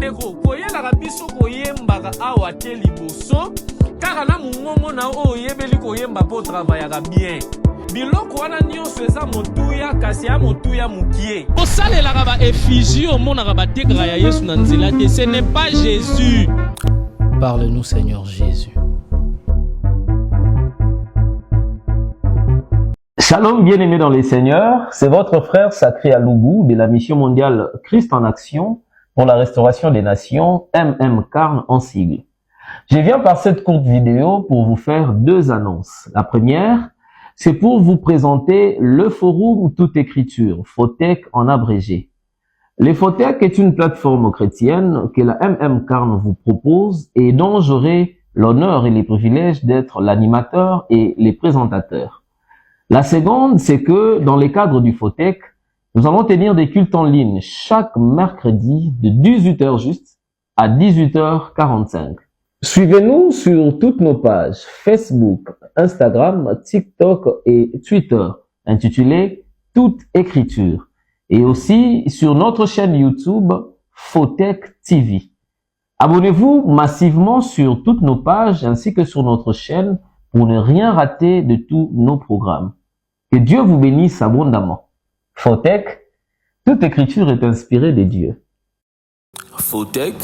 bandeko koyelaka biso koyembaka awa te liboso kaka na mongongo na oyebeli koyemba po travaillaka bien biloko wana nyonso eza motuya kasi ya motuya mokie osalelaka baeffigie omonaka batekaka ya yesu na nzela te ce n'est pas Jésus. Parle-nous Seigneur Jésus. Shalom bien-aimés dans les Seigneurs, c'est votre frère Sacré Alougou de la mission mondiale Christ en Action pour la restauration des nations, MM-CARN en sigle. Je viens par cette courte vidéo pour vous faire deux annonces. La première, c'est pour vous présenter le forum Toute Écriture, FOTEC en abrégé. Le FOTEC est une plateforme chrétienne que la MM-CARN vous propose et dont j'aurai l'honneur et les privilèges d'être l'animateur et les présentateurs. La seconde, c'est que dans le cadre du FOTEC, nous allons tenir des cultes en ligne chaque mercredi de 18h juste à 18h45. Suivez-nous sur toutes nos pages Facebook, Instagram, TikTok et Twitter, intitulées Toute Écriture, et aussi sur notre chaîne YouTube FOTEC TV. Abonnez-vous massivement sur toutes nos pages ainsi que sur notre chaîne pour ne rien rater de tous nos programmes. Que Dieu vous bénisse abondamment. FOTEC, toute écriture est inspirée des dieux. FOTEC,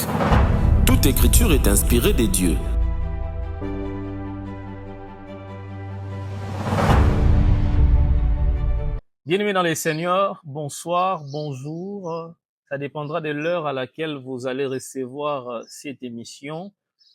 toute écriture est inspirée des dieux. Bien-aimés dans les Seigneurs, bonsoir, bonjour. Ça dépendra de l'heure à laquelle vous allez recevoir cette émission.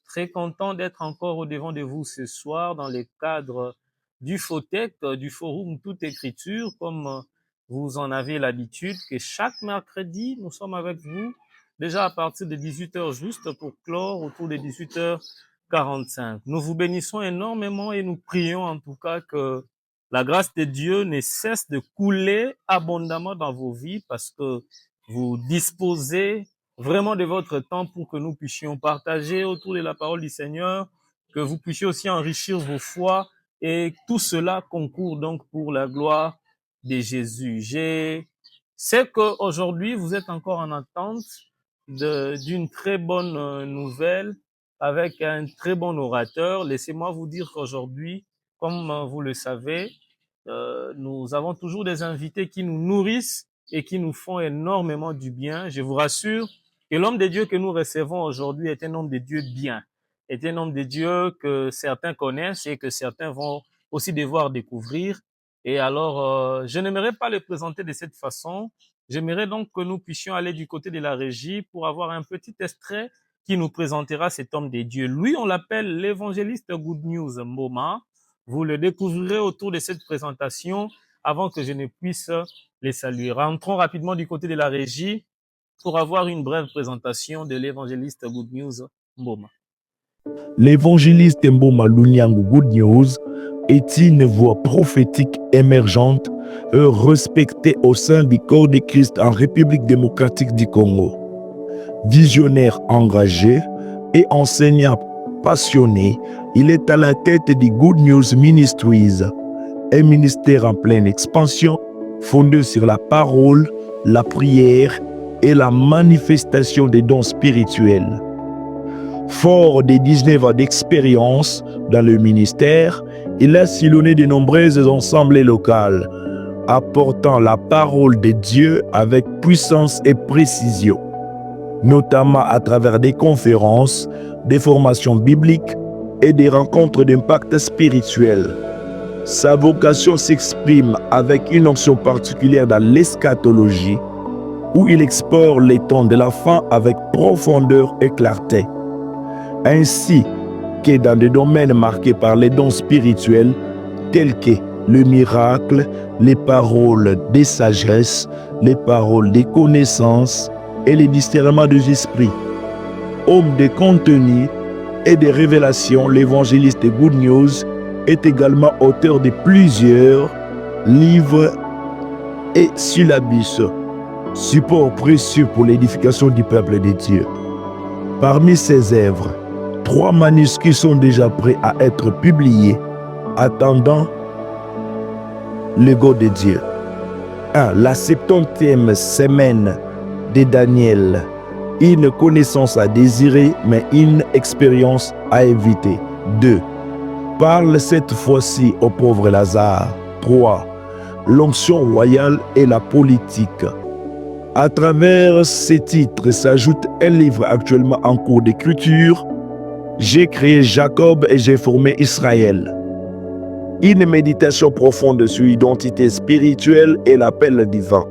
Très content d'être encore au devant de vous ce soir dans le cadre du FOTEC, du forum Toute Écriture, comme vous en avez l'habitude, que chaque mercredi, nous sommes avec vous, déjà à partir de 18h juste pour clore autour de 18h45. Nous vous bénissons énormément et nous prions en tout cas que la grâce de Dieu ne cesse de couler abondamment dans vos vies parce que vous disposez vraiment de votre temps pour que nous puissions partager autour de la parole du Seigneur, que vous puissiez aussi enrichir vos foi et tout cela concourt donc pour la gloire de Jésus. Je sais qu'aujourd'hui vous êtes encore en attente d'une très bonne nouvelle avec un très bon orateur. Laissez-moi vous dire qu'aujourd'hui, comme vous le savez, nous avons toujours des invités qui nous nourrissent et qui nous font énormément du bien. Je vous rassure que l'homme de Dieu que nous recevons aujourd'hui est un homme de Dieu bien, est un homme de Dieu que certains connaissent et que certains vont aussi devoir découvrir. Et alors, je n'aimerais pas le présenter de cette façon. J'aimerais donc que nous puissions aller du côté de la régie pour avoir un petit extrait qui nous présentera cet homme de Dieu. Lui, on l'appelle l'évangéliste Good News Mboma. Vous le découvrirez autour de cette présentation avant que je ne puisse les saluer. Rentrons rapidement du côté de la régie pour avoir une brève présentation de l'évangéliste Good News Mboma. L'évangéliste Mboma Lunyangu Good News est une voix prophétique émergente et respectée au sein du corps de Christ en République démocratique du Congo. Visionnaire engagé et enseignant passionné, il est à la tête du Good News Ministries, un ministère en pleine expansion fondé sur la parole, la prière et la manifestation des dons spirituels. Fort des 19 ans d'expérience dans le ministère, il a sillonné de nombreuses assemblées locales, apportant la parole de Dieu avec puissance et précision, notamment à travers des conférences, des formations bibliques et des rencontres d'impact spirituel. Sa vocation s'exprime avec une onction particulière dans l'eschatologie, où il explore les temps de la fin avec profondeur et clarté, ainsi que dans des domaines marqués par les dons spirituels tels que le miracle, les paroles des sagesses, les paroles des connaissances et les discernements des esprits. Homme de contenu et de révélations, l'évangéliste Good News est également auteur de plusieurs livres et syllabus, support précieux pour l'édification du peuple de Dieu. Parmi ses œuvres, 3 manuscrits sont déjà prêts à être publiés, attendant le go de Dieu. 1. La 70e semaine de Daniel, Une connaissance à désirer, mais une expérience à éviter. 2. Parle cette fois-ci au pauvre Lazare. 3. L'onction royale et la politique. À travers ces titres s'ajoute un livre actuellement en cours d'écriture. J'ai créé Jacob et j'ai formé Israël. Une méditation profonde sur l'identité spirituelle et l'appel divin.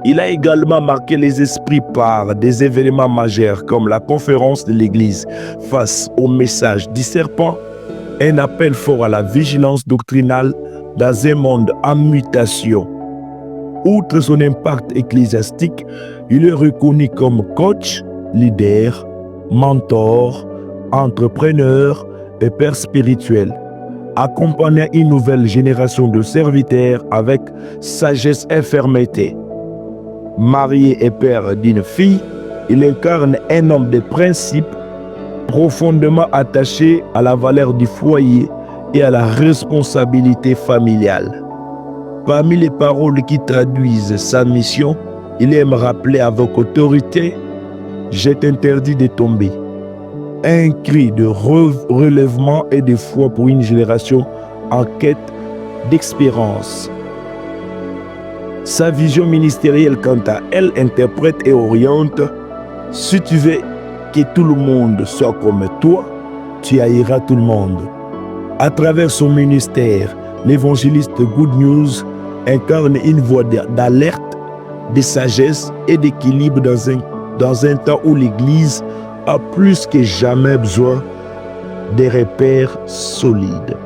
Il a également marqué les esprits par des événements majeurs comme la conférence de l'Église face au message du serpent, un appel fort à la vigilance doctrinale dans un monde en mutation. Outre son impact ecclésiastique, il est reconnu comme coach, leader, mentor, entrepreneur et père spirituel, accompagnant une nouvelle génération de serviteurs avec sagesse et fermeté. Marié et père d'une fille, il incarne un homme de principes profondément attaché à la valeur du foyer et à la responsabilité familiale. Parmi les paroles qui traduisent sa mission, il aime rappeler avec autorité « Je t'interdis de tomber ». Un cri de relèvement et de foi pour une génération en quête d'expérience. Sa vision ministérielle, quant à elle, interprète et oriente « Si tu veux que tout le monde soit comme toi, tu haïras tout le monde ». À travers son ministère, l'évangéliste Good News incarne une voie d'alerte, de sagesse et d'équilibre dans un temps où l'Église a plus que jamais besoin des repères solides.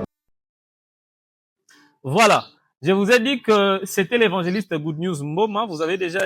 Voilà. Je vous ai dit que c'était l'évangéliste Good News Moma. Vous avez déjà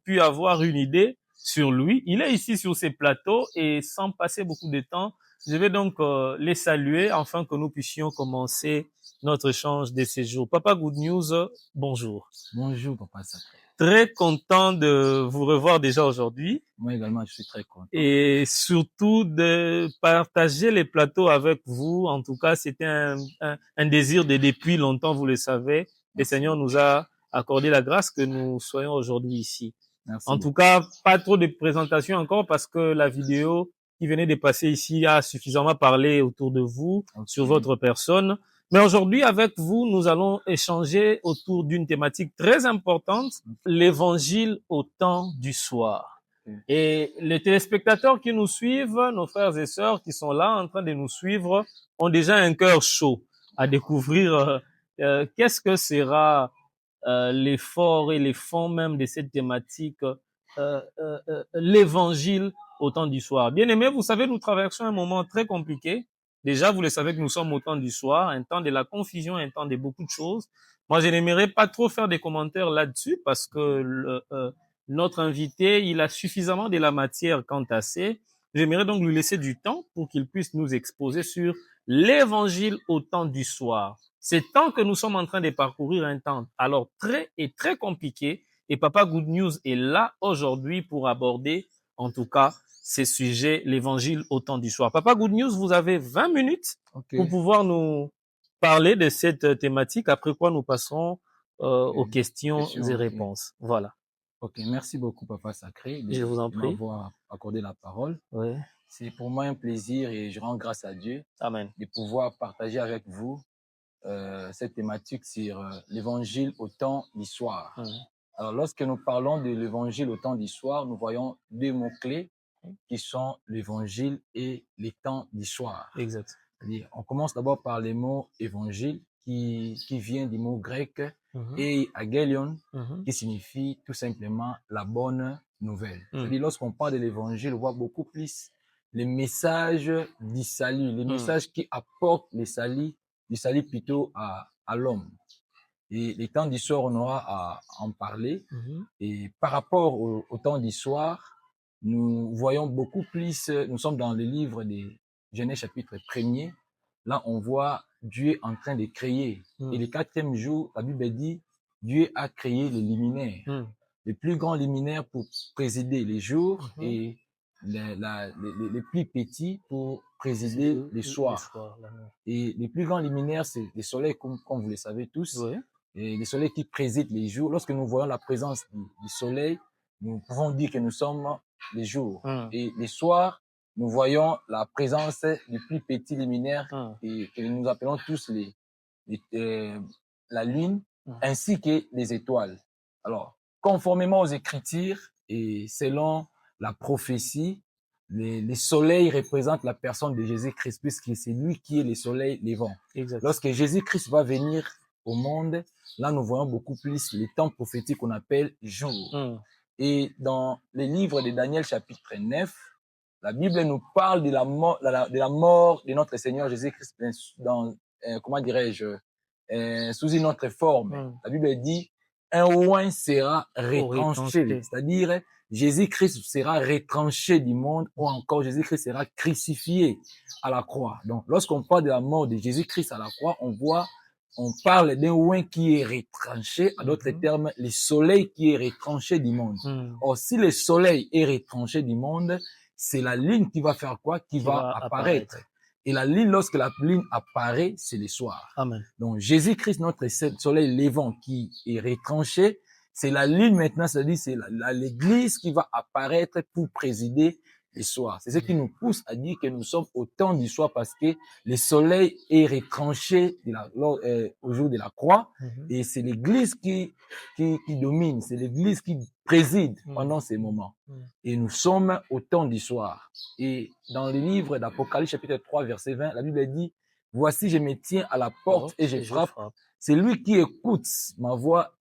pu avoir une idée sur lui. Il est ici sur ces plateaux et sans passer beaucoup de temps, je vais donc les saluer afin que nous puissions commencer notre échange de ces jours. Papa Good News, bonjour. Bonjour, Papa Sacré. Très content de vous revoir déjà aujourd'hui. Moi également, je suis très content. Et surtout de partager les plateaux avec vous. En tout cas, c'était un désir de depuis longtemps, vous le savez. Le Seigneur nous a accordé la grâce que nous soyons aujourd'hui ici. Merci En beaucoup. tout cas, pas trop de présentations encore parce que la vidéo qui venait de passer ici a suffisamment parlé autour de vous, sur votre personne. Mais aujourd'hui, avec vous, nous allons échanger autour d'une thématique très importante, l'évangile au temps du soir. Et les téléspectateurs qui nous suivent, nos frères et sœurs qui sont là en train de nous suivre, ont déjà un cœur chaud à découvrir qu'est-ce que sera l'effort et les fonds même de cette thématique, l'évangile au temps du soir. Bien aimés, vous savez, nous traversons un moment très compliqué. Déjà, vous le savez que nous sommes au temps du soir, un temps de la confusion, un temps de beaucoup de choses. Moi, je n'aimerais pas trop faire des commentaires là-dessus parce que notre invité, il a suffisamment de la matière quant à ça. J'aimerais donc lui laisser du temps pour qu'il puisse nous exposer sur l'évangile au temps du soir. C'est tant que nous sommes en train de parcourir un temps alors très compliqué et Papa Good News est là aujourd'hui pour aborder en tout cas ces sujets, l'évangile au temps du soir. Papa Good News, vous avez 20 minutes pour pouvoir nous parler de cette thématique, après quoi nous passerons aux questions et réponses. Voilà. Ok, merci beaucoup, Papa Sacré, Je vous en de prie. m'avoir accordé la parole. Oui. C'est pour moi un plaisir et je rends grâce à Dieu Amen. de pouvoir partager avec vous cette thématique sur l'évangile au temps du soir. Alors, lorsque nous parlons de l'évangile au temps du soir, nous voyons deux mots-clés qui sont l'évangile et les temps du soir. Exact. C'est-à-dire, on commence d'abord par le mot évangile qui vient du mot grec et agelion qui signifie tout simplement la bonne nouvelle. C'est-à-dire, lorsqu'on parle de l'évangile, on voit beaucoup plus les messages du salut, les messages qui apportent le salut plutôt à l'homme. Et les temps du soir, on aura à en parler. Et par rapport au temps du soir, nous voyons beaucoup plus, nous sommes dans le livre de Genèse chapitre 1er. Là, on voit Dieu en train de créer. Et le 4e jour, la Bible dit, Dieu a créé les luminaires. Les plus grands luminaires pour présider les jours et les plus petits pour présider les soirs. Et les plus grands luminaires, c'est le soleil, comme vous le savez tous. Oui. Et le soleil qui préside les jours. Lorsque nous voyons la présence du soleil, nous pouvons dire que nous sommes les jours. Et les soirs, nous voyons la présence du plus petit luminaire et que nous appelons tous la lune, ainsi que les étoiles. Alors, conformément aux Écritures et selon la prophétie, les soleils représentent la personne de Jésus-Christ, puisque c'est lui qui est le soleil levant. Exact. Lorsque Jésus-Christ va venir au monde, là nous voyons beaucoup plus les temps prophétiques qu'on appelle jour. Et dans les livres de Daniel chapitre 9, la Bible nous parle de la mort de notre Seigneur Jésus-Christ dans, comment dirais-je, sous une autre forme. La Bible dit, un oint sera retranché, c'est-à-dire Jésus-Christ sera retranché du monde, ou encore Jésus-Christ sera crucifié à la croix. Donc, lorsqu'on parle de la mort de Jésus-Christ à la croix, on parle d'un oint qui est retranché, à d'autres termes, le soleil qui est retranché du monde. Or, si le soleil est retranché du monde, c'est la lune qui va faire quoi? Qui va apparaître. Et la lune, lorsque la lune apparaît, c'est le soir. Amen. Donc, Jésus-Christ, notre soleil levant qui est retranché, c'est la lune maintenant, c'est-à-dire c'est l'église qui va apparaître pour présider le soir. C'est ce qui nous pousse à dire que nous sommes au temps du soir parce que le soleil est retranché au jour de la croix et c'est l'église qui domine, c'est l'église qui préside pendant ces moments. Et nous sommes au temps du soir. Et dans le livre d'Apocalypse chapitre 3 verset 20, la Bible dit, voici je me tiens à la porte et je frappe. C'est lui qui écoute ma voix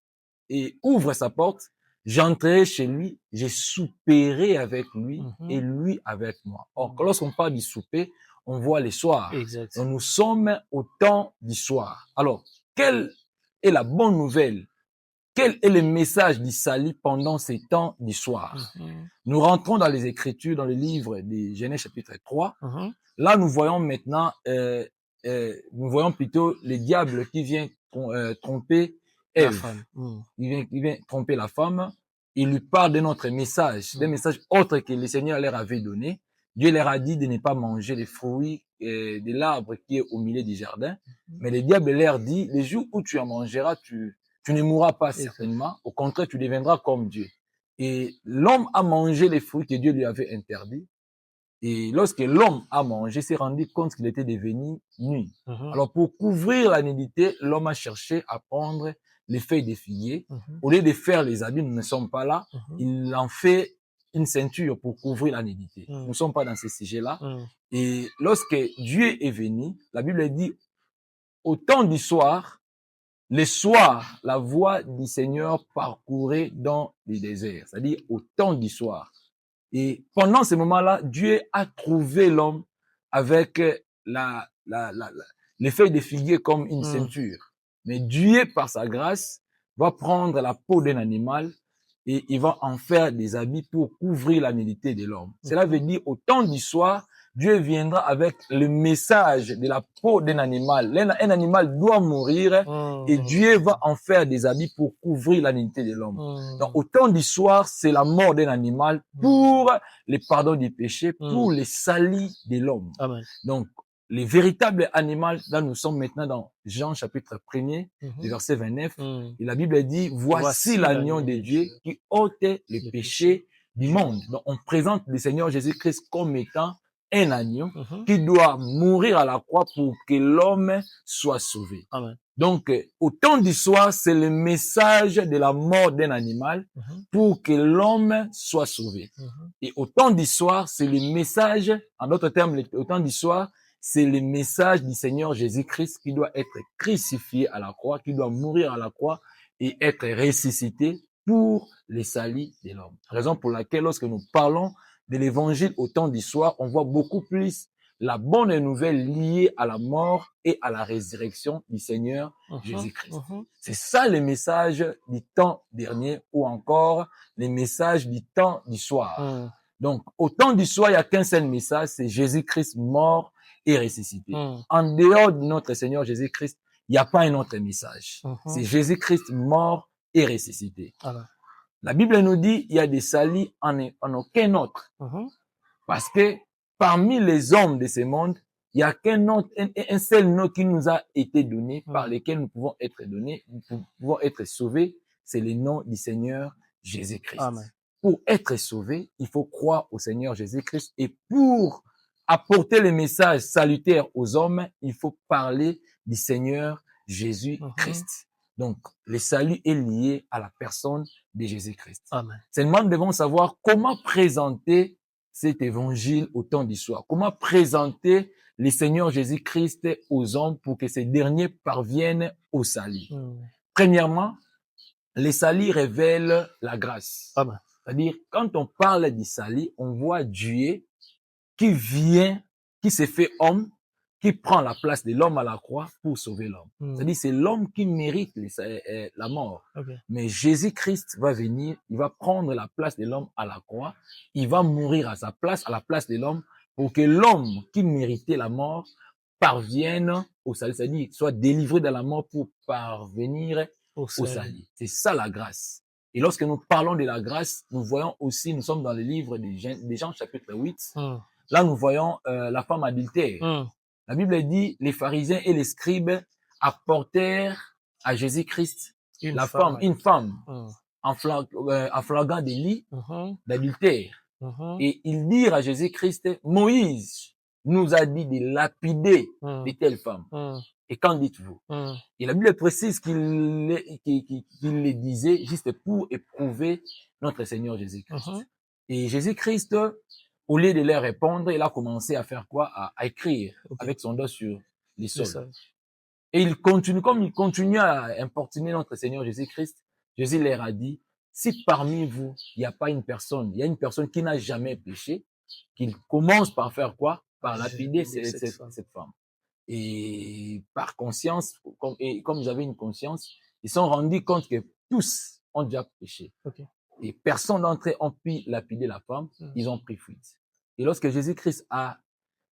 et ouvre sa porte, j'entrerai chez lui, je souperai avec lui et lui avec moi. Or, lorsqu'on parle du souper, on voit les soirs. Donc, nous sommes au temps du soir. Alors, quelle est la bonne nouvelle? Quel est le message du salut pendant ces temps du soir? Nous rentrons dans les Écritures, dans le livre de Genèse chapitre 3. Là, nous voyons maintenant, nous voyons plutôt le diable qui vient tromper Ève. Il vient tromper la femme. Il lui parle de notre message, d'un message autre que le Seigneur leur avait donné. Dieu leur a dit de ne pas manger les fruits de l'arbre qui est au milieu du jardin. Mais le diable leur dit, le jour où tu en mangeras, tu ne mourras pas certainement. Au contraire, tu deviendras comme Dieu. Et l'homme a mangé les fruits que Dieu lui avait interdits. Et lorsque l'homme a mangé, s'est rendu compte qu'il était devenu nu. Alors, pour couvrir la nudité, l'homme a cherché à prendre les feuilles de figuier. Au lieu de faire les habits, nous ne sommes pas là. Il en fait une ceinture pour couvrir la nudité. Nous ne sommes pas dans ce sujet-là. Et lorsque Dieu est venu, la Bible dit, au temps du soir, le soir, la voix du Seigneur parcourait dans les déserts, c'est-à-dire au temps du soir. Et pendant ce moment-là, Dieu a trouvé l'homme avec les feuilles de figuier comme une ceinture. Mais Dieu, par sa grâce, va prendre la peau d'un animal et il va en faire des habits pour couvrir la nudité de l'homme. Cela veut dire, au temps du soir, Dieu viendra avec le message de la peau d'un animal. Un animal doit mourir et Dieu va en faire des habits pour couvrir la nudité de l'homme. Donc, au temps du soir, c'est la mort d'un animal pour le pardon du péché, pour le salut de l'homme. Donc, les véritables animaux, là nous sommes maintenant dans Jean chapitre 1er, le verset 29, et la Bible dit, voici l'agneau de Dieu qui ôte le péché du monde. Donc, on présente le Seigneur Jésus-Christ comme étant un agneau qui doit mourir à la croix pour que l'homme soit sauvé. Amen. Donc, au temps du soir, c'est le message de la mort d'un animal pour que l'homme soit sauvé. Et au temps du soir, c'est le message, en d'autres termes, au temps du soir, c'est le message du Seigneur Jésus-Christ qui doit être crucifié à la croix, qui doit mourir à la croix et être ressuscité pour le salut de l'homme. Raison pour laquelle, lorsque nous parlons de l'évangile au temps du soir, on voit beaucoup plus la bonne nouvelle liée à la mort et à la résurrection du Seigneur Jésus-Christ. C'est ça le message du temps dernier ou encore le message du temps du soir. Donc, au temps du soir, il n'y a qu'un seul message, c'est Jésus-Christ mort et ressuscité. En dehors de notre Seigneur Jésus-Christ, il n'y a pas un autre message. C'est Jésus-Christ mort et ressuscité. La Bible nous dit il y a des saluts en aucun autre. Parce que parmi les hommes de ce monde, il n'y a qu'un autre, un seul nom qui nous a été donné, par lequel nous pouvons être donnés, nous pouvons être sauvés, c'est le nom du Seigneur Jésus-Christ. pour être sauvé, il faut croire au Seigneur Jésus-Christ. Et pour apporter le message salutaire aux hommes, il faut parler du Seigneur Jésus-Christ. Donc, le salut est lié à la personne de Jésus-Christ. Seulement, nous devons savoir comment présenter cet évangile au temps d'histoire. Comment présenter le Seigneur Jésus-Christ aux hommes pour que ces derniers parviennent au salut. Premièrement, le salut révèle la grâce. C'est-à-dire, quand on parle du salut, on voit Dieu qui vient, qui s'est fait homme, qui prend la place de l'homme à la croix pour sauver l'homme. C'est-à-dire, c'est l'homme qui mérite la mort. Mais Jésus-Christ va venir, il va prendre la place de l'homme à la croix, il va mourir à sa place, à la place de l'homme, pour que l'homme qui méritait la mort parvienne au salut. C'est-à-dire, soit délivré de la mort pour parvenir au salut. C'est ça la grâce. Et lorsque nous parlons de la grâce, nous voyons aussi, nous sommes dans le livre des Jean chapitre 8. Là, nous voyons la femme adultère. La Bible dit, les pharisiens et les scribes apportèrent à Jésus-Christ une femme en flagrant délit d'adultère. Et ils dirent à Jésus-Christ, Moïse nous a dit de lapider de telles femmes. Et qu'en dites-vous? Et la Bible précise qu'il les disait juste pour éprouver notre Seigneur Jésus-Christ. Et Jésus-Christ, au lieu de leur répondre, il a commencé à faire quoi? À écrire avec son doigt sur les sols. Et comme il continue à importuner notre Seigneur Jésus-Christ, Jésus leur a dit, si parmi vous, il y a une personne qui n'a jamais péché, qu'il commence par faire quoi? Par lapider cette femme. Et par conscience, comme ils avaient une conscience, ils se sont rendus compte que tous ont déjà péché. Et personne d'entre eux ont pu lapider la femme, ils ont pris fuite. Et lorsque Jésus-Christ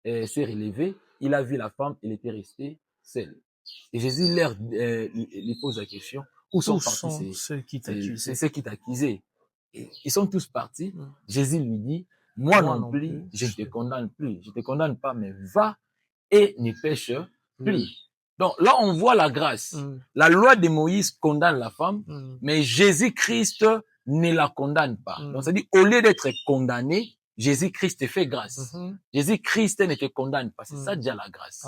s'est relevé, il a vu la femme, elle était restée seule. Et Jésus lui pose la question, où sont partis ceux qui t'accusaient? Ils sont tous partis. Jésus lui dit, moi non plus, je ne te condamne plus. Je ne te condamne pas, mais va et ne pêche plus. Donc là, on voit la grâce. La loi de Moïse condamne la femme, mais Jésus-Christ ne la condamne pas. Donc, ça dit, au lieu d'être condamné, Jésus-Christ te fait grâce. Jésus-Christ ne te condamne pas. C'est ça déjà la grâce.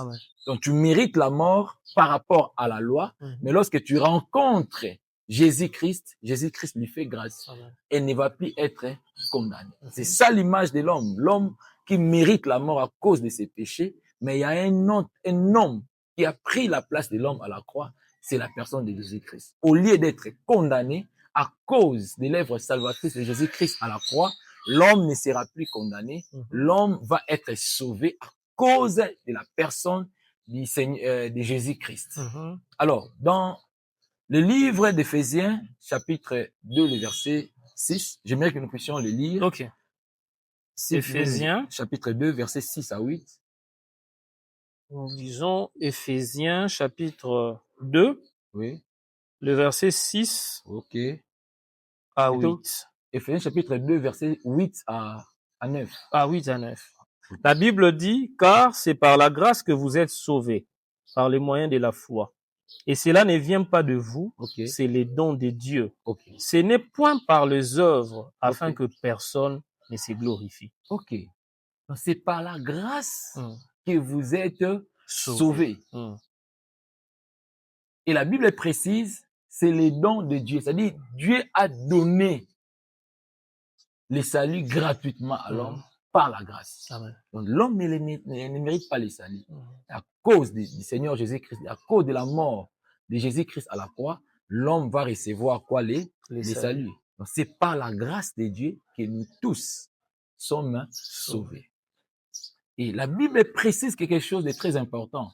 Donc, tu mérites la mort par rapport à la loi, mais lorsque tu rencontres Jésus-Christ, Jésus-Christ lui fait grâce et ne va plus être condamné. C'est ça l'image de l'homme. L'homme qui mérite la mort à cause de ses péchés, mais il y a un homme qui a pris la place de l'homme à la croix, c'est la personne de Jésus-Christ. Au lieu d'être condamné à cause de l'œuvre salvatrice de Jésus-Christ à la croix, l'homme ne sera plus condamné, l'homme va être sauvé à cause de la personne de Jésus-Christ. Alors, dans le livre d'Éphésiens, chapitre 2, le verset 6, j'aimerais que nous puissions le lire. Éphésiens, chapitre 2, verset 6 à 8. Nous lisons Éphésiens, chapitre 2, oui. Le verset 6 à 8. Éphésiens, chapitre 2, verset 8 à 9. Ah, 8 à 9. La Bible dit, car c'est par la grâce que vous êtes sauvés, par les moyens de la foi. Et cela ne vient pas de vous, c'est les dons de Dieu. Ce n'est point par les œuvres, afin que personne ne se glorifie. Donc, c'est par la grâce que vous êtes sauvés. Et la Bible précise, c'est les dons de Dieu. C'est-à-dire, Dieu a donné le salut gratuitement à l'homme par la grâce. Donc, l'homme ne mérite pas le salut. À cause du Seigneur Jésus-Christ, à cause de la mort de Jésus-Christ à la croix, l'homme va recevoir quoi? Les saluts. Donc, c'est par la grâce de Dieu que nous tous sommes sauvés. Et la Bible précise quelque chose de très important.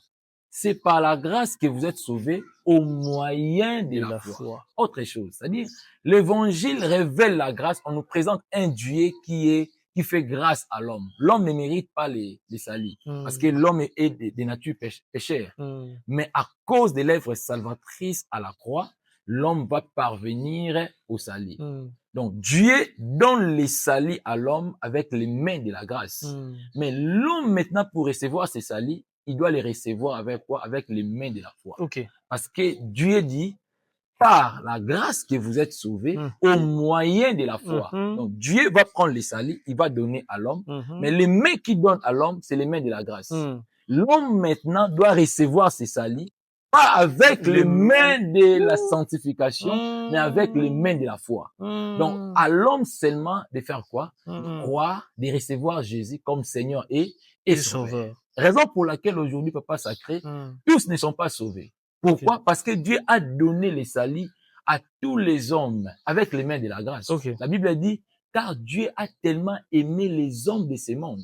C'est par la grâce que vous êtes sauvés au moyen de la foi. Autre chose, c'est-à-dire, l'évangile révèle la grâce. On nous présente un Dieu qui fait grâce à l'homme. L'homme ne mérite pas les saluts, parce que l'homme est de nature pécheur. Mais à cause de l'œuvre salvatrice à la croix, l'homme va parvenir au salut. Donc, Dieu donne les saluts à l'homme avec les mains de la grâce. Mais l'homme, maintenant, pour recevoir ces saluts, il doit les recevoir avec quoi? Avec les mains de la foi. Parce que Dieu dit, par la grâce que vous êtes sauvés au moyen de la foi. Donc, Dieu va prendre les salis, il va donner à l'homme, mais les mains qu'il donne à l'homme, c'est les mains de la grâce. L'homme, maintenant, doit recevoir ces salis, pas avec les mains de la sanctification, mais avec les mains de la foi. Donc, à l'homme seulement de faire quoi? De croire, de recevoir Jésus comme Seigneur et Sauveur. Raison pour laquelle aujourd'hui, Papa Sacré, tous ne sont pas sauvés. Pourquoi? Parce que Dieu a donné les salis à tous les hommes avec les mains de la grâce. La Bible dit, car Dieu a tellement aimé les hommes de ce monde.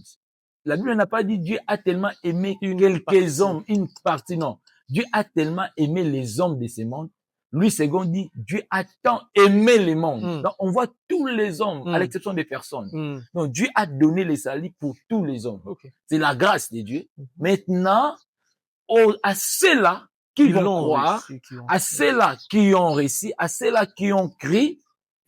La Bible n'a pas dit Dieu a tellement aimé quelques hommes, une partie, non. Dieu a tellement aimé les hommes de ce monde. Louis II dit, Dieu a tant aimé les mondes. Donc, on voit tous les hommes, à l'exception des personnes. Donc, Dieu a donné les salis pour tous les hommes. C'est la grâce de Dieu. Maintenant, à ceux-là qui vont croire, à ceux-là qui ont réussi, à ceux-là qui ont crié,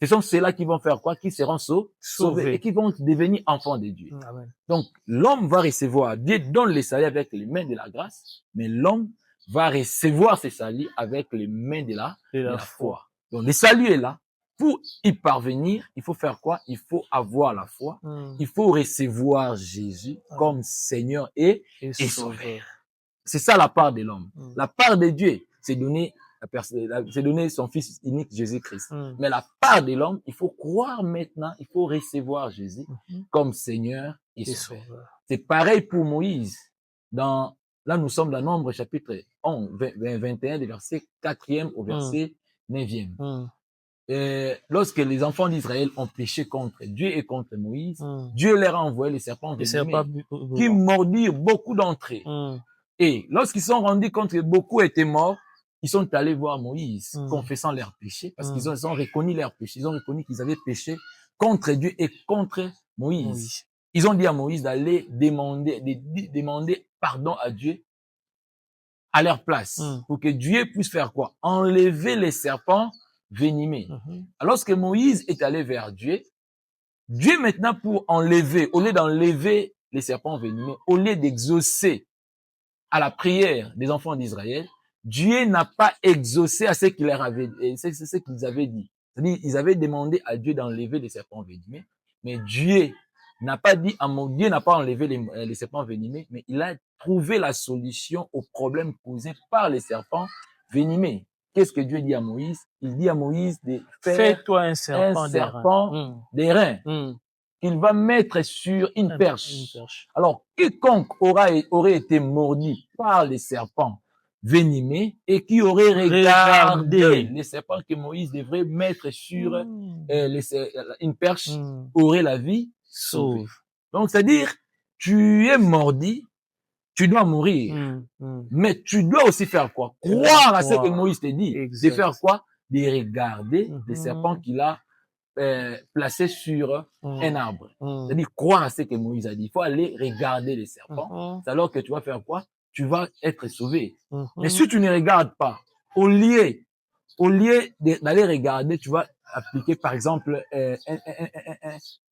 ce sont ceux-là qui vont faire quoi? Qui seront sauvés et qui vont devenir enfants de Dieu. Amen. Donc, l'homme va recevoir, Dieu donne les salis avec les mains de la grâce, mais l'homme va recevoir ces salis avec les mains de la foi. Donc, le salut est là. Pour y parvenir, il faut faire quoi? Il faut avoir la foi. Il faut recevoir Jésus comme Seigneur et Sauveur. C'est ça la part de l'homme. La part de Dieu, c'est donner son Fils unique Jésus-Christ. Mais la part de l'homme, il faut croire maintenant, il faut recevoir Jésus comme Seigneur et Sauveur. C'est pareil pour Moïse. Là, nous sommes dans Nombre chapitre 11, 21, du verset 4e au verset 9e. Lorsque les enfants d'Israël ont péché contre Dieu et contre Moïse, Dieu leur a envoyé les serpents qui mordirent beaucoup d'entre eux. Et lorsqu'ils sont rendus compte que beaucoup étaient morts, ils sont allés voir Moïse, confessant leurs péchés, parce qu'ils ont reconnu leurs péchés. Ils ont reconnu qu'ils avaient péché contre Dieu et contre Moïse. Ils ont dit à Moïse d'aller demander pardon à Dieu à leur place, pour que Dieu puisse faire quoi? Enlever les serpents venimeux. Alors que Moïse est allé vers Dieu, Dieu maintenant pour enlever, au lieu d'enlever les serpents venimeux, au lieu d'exaucer à la prière des enfants d'Israël, Dieu n'a pas exaucé à ce qu'ils avaient dit. C'est-à-dire, ils avaient demandé à Dieu d'enlever les serpents venimeux, mais Dieu n'a pas enlevé les serpents venimeux, mais il a trouvé la solution au problème causé par les serpents venimeux. Qu'est-ce que Dieu dit à Moïse? Il dit à Moïse de faire fais-toi un serpent d'airain qu'il va mettre sur une perche. Alors, quiconque aurait été mordu par les serpents venimeux et qui aurait regardé les serpents que Moïse devrait mettre sur une perche aurait la vie sauvée. Donc, c'est-à-dire, tu es mordu, tu dois mourir. Mais tu dois aussi faire quoi? Croire à ce que Moïse te dit. De faire quoi? De regarder les serpents qu'il a placés sur un arbre. C'est-à-dire croire à ce que Moïse a dit. Il faut aller regarder les serpents. C'est alors que tu vas faire quoi? Tu vas être sauvé. Mais si tu ne regardes pas, au lieu d'aller regarder, tu vas appliquer par exemple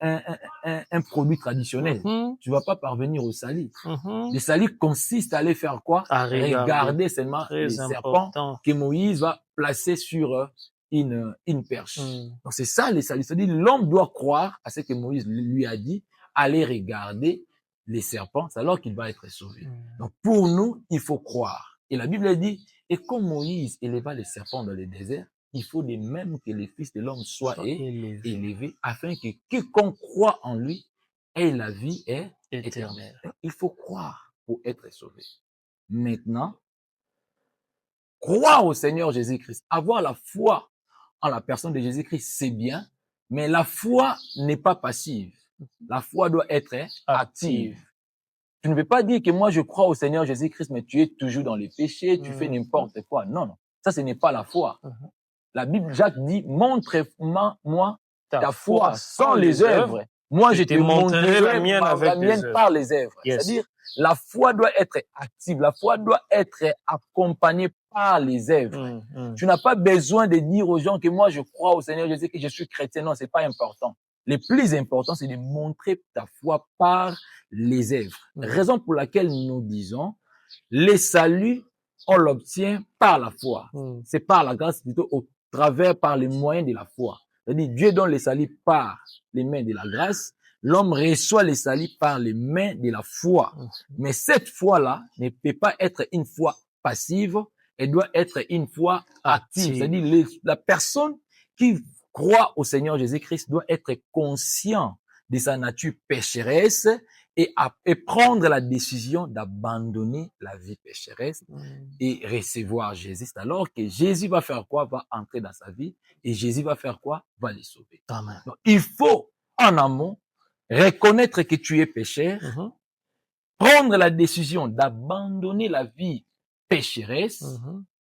un produit traditionnel. Tu vas pas parvenir au salut. Le salut consiste à aller faire quoi? À regarder seulement les serpents que Moïse va placer sur une perche. Donc c'est ça le salut. C'est-à-dire l'homme doit croire à ce que Moïse lui a dit, aller regarder les serpents, c'est alors qu'il va être sauvé. Donc pour nous, il faut croire. Et la Bible dit, et comme Moïse éleva les serpents dans le désert, il faut de même que les fils de l'homme soient élevés, afin que quiconque croit en lui ait la vie éternelle. Il faut croire pour être sauvé. Maintenant, croire au Seigneur Jésus-Christ, avoir la foi en la personne de Jésus-Christ, c'est bien, mais la foi n'est pas passive. La foi doit être active. Tu ne peux pas dire que moi je crois au Seigneur Jésus-Christ, mais tu es toujours dans les péchés, tu fais n'importe quoi. Non, non. Ça, ce n'est pas la foi. La Bible, Jacques dit, montre-moi ta foi sans les œuvres. Moi, je te montrerai la mienne par les œuvres. C'est-à-dire, la foi doit être active. La foi doit être accompagnée par les œuvres. Tu n'as pas besoin de dire aux gens que moi, je crois au Seigneur Jésus, que je suis chrétien. Non, c'est pas important. Le plus important, c'est de montrer ta foi par les œuvres. Raison pour laquelle nous disons, le salut, on l'obtient par la foi. C'est par la grâce plutôt travers, par les moyens de la foi. C'est-à-dire, Dieu donne les salut par les mains de la grâce. L'homme reçoit les salut par les mains de la foi. Mais cette foi-là ne peut pas être une foi passive, elle doit être une foi active. C'est-à-dire, la personne qui croit au Seigneur Jésus-Christ doit être conscient de sa nature pécheresse et prendre la décision d'abandonner la vie pécheresse et recevoir Jésus. Alors que Jésus va faire quoi? Va entrer dans sa vie et Jésus va faire quoi? Va les sauver. Amen. Donc, il faut, en amont, reconnaître que tu es pécheur, prendre la décision d'abandonner la vie pécheresse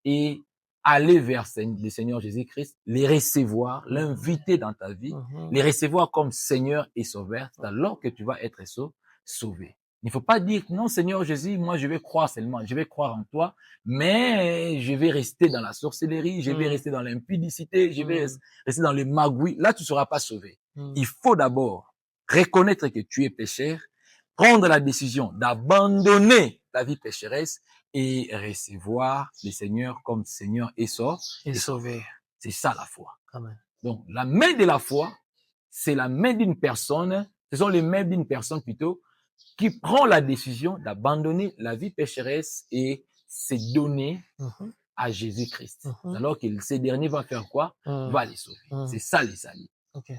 et aller vers le Seigneur Jésus-Christ, les recevoir, l'inviter dans ta vie, les recevoir comme Seigneur et Sauveur. C'est alors que tu vas être sauvé. Il ne faut pas dire, non, Seigneur Jésus, moi je vais croire seulement, je vais croire en toi, mais je vais rester dans la sorcellerie, je vais rester dans l'impudicité, je vais rester dans les magouilles. Là, tu ne seras pas sauvé. Il faut d'abord reconnaître que tu es pécheur, prendre la décision d'abandonner la vie pécheresse et recevoir le Seigneur comme Seigneur et Sauveur. C'est ça la foi. Amen. Donc, la main de la foi, c'est la main d'une personne, ce sont les mains d'une personne plutôt, qui prend la décision d'abandonner la vie pécheresse et se donner à Jésus-Christ. Alors que ces derniers vont faire quoi? Va les sauver. C'est ça les saluts. Okay.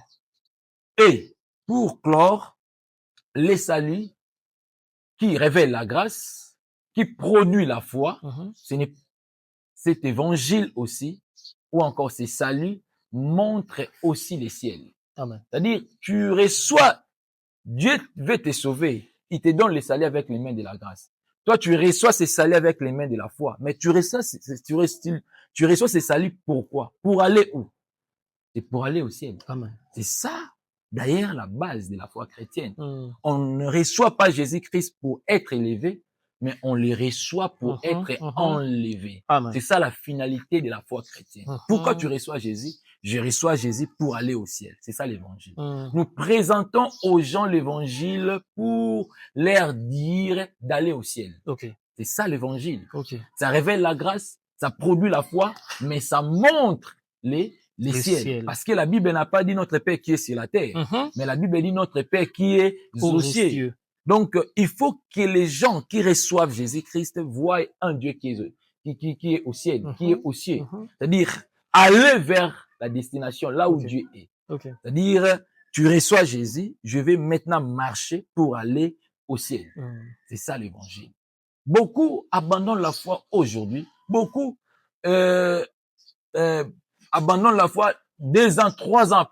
Et pour clore, les saluts qui révèlent la grâce, qui produit la foi, cet évangile aussi, ou encore ces saluts, montrent aussi les ciels. Amen. C'est-à-dire, tu reçois, Dieu veut te sauver, il te donne les saluts avec les mains de la grâce. Toi, tu reçois ces saluts avec les mains de la foi, mais tu reçois ces saluts pourquoi? Pour aller où? C'est pour aller au ciel. Amen. C'est ça, d'ailleurs, la base de la foi chrétienne. On ne reçoit pas Jésus-Christ pour être élevé, mais on les reçoit pour être enlevé. C'est ça la finalité de la foi chrétienne. Pourquoi tu reçois Jésus? Je reçois Jésus pour aller au ciel. C'est ça l'évangile. Nous présentons aux gens l'évangile pour leur dire d'aller au ciel. Okay. C'est ça l'évangile. Okay. Ça révèle la grâce, ça produit la foi, mais ça montre les ciels. Parce que la Bible n'a pas dit notre Père qui est sur la terre, mais la Bible dit notre Père qui est aux cieux. Donc, il faut que les gens qui reçoivent Jésus-Christ voient un Dieu qui est au ciel, qui est aux cieux. C'est-à-dire, aller vers la destination, là où Dieu est. C'est-à-dire, tu reçois Jésus, je vais maintenant marcher pour aller au ciel. C'est ça l'évangile. Beaucoup abandonnent la foi aujourd'hui. Beaucoup abandonnent la foi 2 ans, 3 ans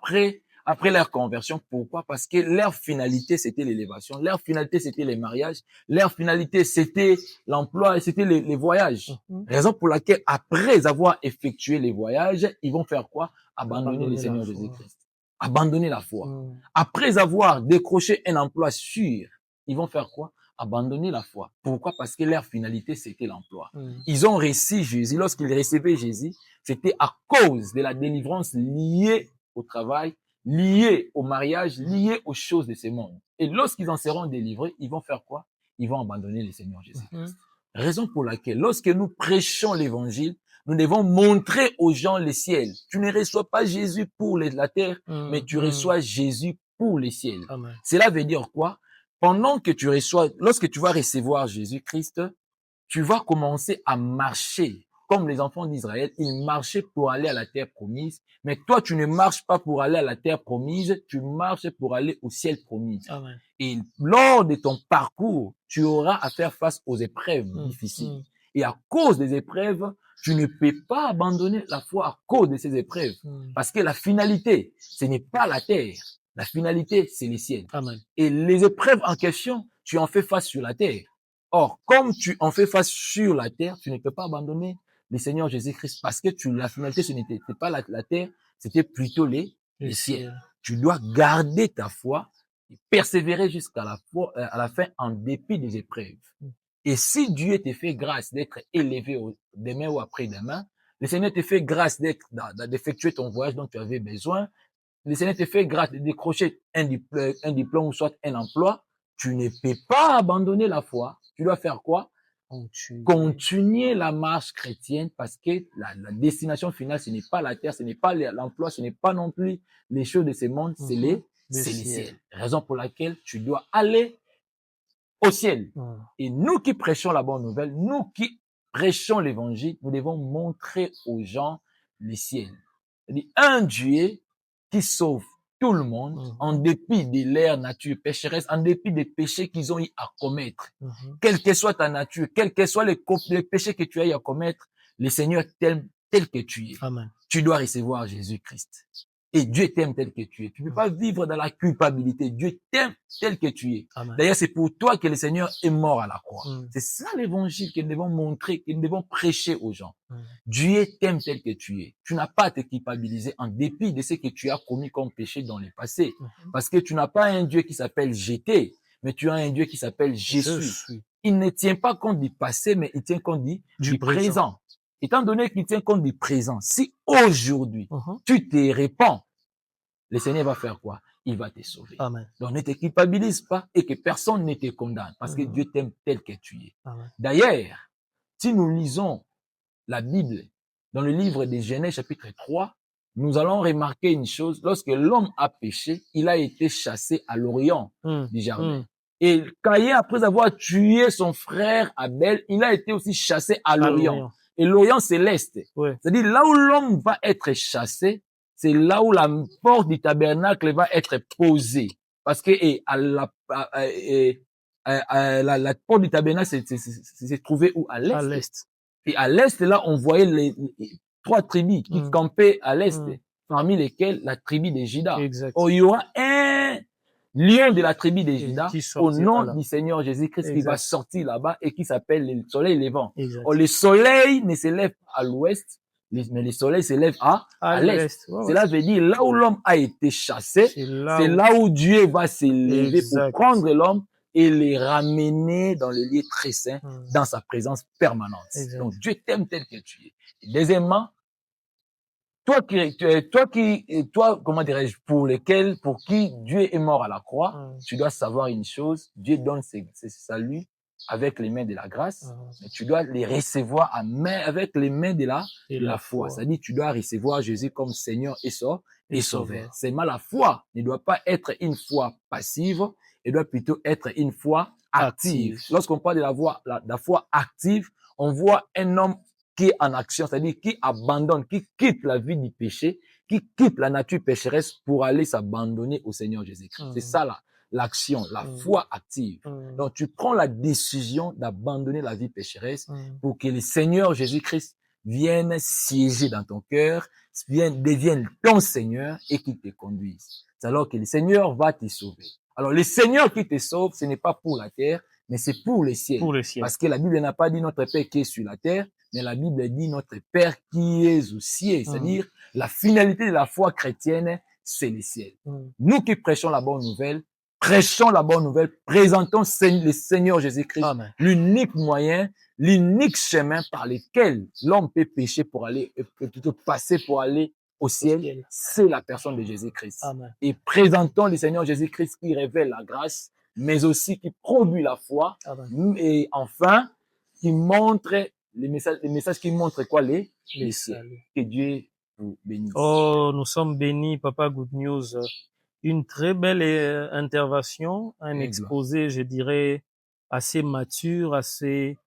après leur conversion. Pourquoi? Parce que leur finalité, c'était l'élévation. Leur finalité, c'était les mariages. Leur finalité, c'était l'emploi et c'était les voyages. Raison pour laquelle, après avoir effectué les voyages, ils vont faire quoi? Abandonner le Seigneur Jésus-Christ. Abandonner la foi. Après avoir décroché un emploi sûr, ils vont faire quoi? Abandonner la foi. Pourquoi? Parce que leur finalité, c'était l'emploi. Ils ont reçu Jésus. Lorsqu'ils recevaient Jésus, c'était à cause de la délivrance liée au travail, liée au mariage, liée aux choses de ce monde. Et lorsqu'ils en seront délivrés, ils vont faire quoi? Ils vont abandonner le Seigneur Jésus-Christ. Raison pour laquelle, lorsque nous prêchons l'évangile, nous devons montrer aux gens le ciel. Tu ne reçois pas Jésus pour la terre, mais tu reçois Jésus pour le ciel. Cela veut dire quoi? Pendant que tu reçois, lorsque tu vas recevoir Jésus-Christ, tu vas commencer à marcher. Comme les enfants d'Israël, ils marchaient pour aller à la terre promise. Mais toi, tu ne marches pas pour aller à la terre promise, tu marches pour aller au ciel promis. Amen. Et lors de ton parcours, tu auras à faire face aux épreuves difficiles. Et à cause des épreuves, tu ne peux pas abandonner la foi à cause de ces épreuves. Parce que la finalité, ce n'est pas la terre. La finalité, c'est les ciels. Amen. Et les épreuves en question, tu en fais face sur la terre. Or, comme tu en fais face sur la terre, tu ne peux pas abandonner le Seigneur Jésus-Christ parce que la finalité, ce n'était pas la terre, c'était plutôt les ciels. Tu dois garder ta foi et persévérer jusqu'à à la fin en dépit des épreuves. Et si Dieu te fait grâce d'être élevé demain ou après-demain, le Seigneur te fait grâce d'effectuer ton voyage dont tu avais besoin, le Seigneur te fait grâce de décrocher un diplôme ou soit un emploi, tu ne peux pas abandonner la foi. Tu dois faire quoi? Continuer la marche chrétienne parce que la destination finale, ce n'est pas la terre, ce n'est pas l'emploi, ce n'est pas non plus les choses de ce monde, c'est les ciels. Raison pour laquelle tu dois aller au ciel. Et nous qui prêchons la bonne nouvelle, nous qui prêchons l'évangile, nous devons montrer aux gens le ciel. C'est-à-dire un Dieu qui sauve tout le monde en dépit de leur nature pécheresse, en dépit des péchés qu'ils ont eu à commettre. Quelle que soit ta nature, quels que soient les péchés que tu as eu à commettre, le Seigneur t'aime tel que tu es. Amen. Tu dois recevoir Jésus-Christ. Et Dieu t'aime tel que tu es. Tu ne peux pas vivre dans la culpabilité. Dieu t'aime tel que tu es. D'ailleurs, c'est pour toi que le Seigneur est mort à la croix. C'est ça l'évangile que nous devons montrer, que nous devons prêcher aux gens. Dieu t'aime tel que tu es. Tu n'as pas à te culpabiliser en dépit de ce que tu as commis comme péché dans le passé. Parce que tu n'as pas un Dieu qui s'appelle Jété, mais tu as un Dieu qui s'appelle Jésus. Il ne tient pas compte du passé, mais il tient compte du présent. Étant donné qu'il tient compte du présent, si aujourd'hui tu te répands, le Seigneur va faire quoi? Il va te sauver. Amen. Donc ne te culpabilise pas et que personne ne te condamne parce que Dieu t'aime tel que tu es. D'ailleurs, si nous lisons la Bible dans le livre de Genèse chapitre 3, nous allons remarquer une chose. Lorsque l'homme a péché, il a été chassé à l'orient du jardin. Et Caïn, après avoir tué son frère Abel, il a été aussi chassé à l'orient. Et l'Orient, c'est l'Est. C'est-à-dire, là où l'homme va être chassé, c'est là où la porte du tabernacle va être posée. Parce que la porte du tabernacle s'est trouvée où? À l'Est. À l'Est. Et à l'Est, là, on voyait les 3 tribus qui campaient à l'Est, parmi lesquelles la tribu de Juda. Oh, il y aura un lion de la tribu de Juda, au nom du Seigneur Jésus-Christ, qui va sortir là-bas et qui s'appelle le soleil levant. Oh, le soleil ne se lève pas à l'ouest, mais le soleil se lève à l'est. Cela veut dire, là où l'homme a été chassé, c'est là où Dieu va se lever pour prendre l'homme et les ramener dans le lieu très saint, dans sa présence permanente. Donc, Dieu t'aime tel que tu es. Et deuxièmement, toi, comment dirais-je, pour qui Dieu est mort à la croix, tu dois savoir une chose, Dieu donne ses saluts avec les mains de la grâce, mais tu dois les recevoir avec les mains de la foi. C'est-à-dire, tu dois recevoir Jésus comme Seigneur et Sauveur. Seulement la foi ne doit pas être une foi passive, elle doit plutôt être une foi active. Lorsqu'on parle de la foi active, on voit un homme qui est en action, c'est-à-dire qui abandonne, qui quitte la vie du péché, qui quitte la nature pécheresse pour aller s'abandonner au Seigneur Jésus-Christ. C'est ça l'action, la foi active. Donc tu prends la décision d'abandonner la vie pécheresse pour que le Seigneur Jésus-Christ vienne siéger dans ton cœur, devienne ton Seigneur et qu'il te conduise. C'est alors que le Seigneur va te sauver. Alors le Seigneur qui te sauve, ce n'est pas pour la terre, mais c'est pour le ciel. Parce que la Bible n'a pas dit notre Père qui est sur la terre, mais la Bible dit notre Père qui est au ciel. C'est-à-dire, la finalité de la foi chrétienne, c'est le ciel. Nous qui prêchons la bonne nouvelle, présentons le Seigneur Jésus-Christ, l'unique moyen, l'unique chemin par lequel l'homme peut pécher pour aller, plutôt passer pour aller au ciel, c'est la personne de Jésus-Christ. Et présentons le Seigneur Jésus-Christ qui révèle la grâce, mais aussi qui produit la foi, et enfin, qui montre les messages qui montrent quoi? Les ciels. Que Dieu vous bénisse. Oh, nous sommes bénis, Papa Good News. Une très belle intervention, un exposé, je dirais, assez mature, assez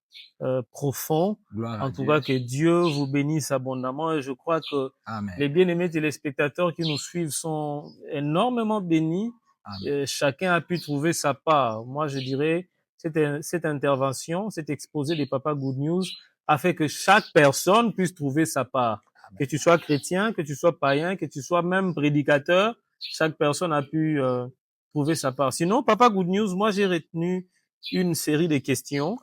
profond. En tout cas, que Dieu vous bénisse abondamment. Et je crois que les bien-aimés téléspectateurs qui nous suivent sont énormément bénis. Chacun a pu trouver sa part. Moi, je dirais, cette intervention, cet exposé des Papa Good News a fait que chaque personne puisse trouver sa part. Que tu sois chrétien, que tu sois païen, que tu sois même prédicateur, chaque personne a pu trouver sa part. Sinon, Papa Good News, moi j'ai retenu une série de questions.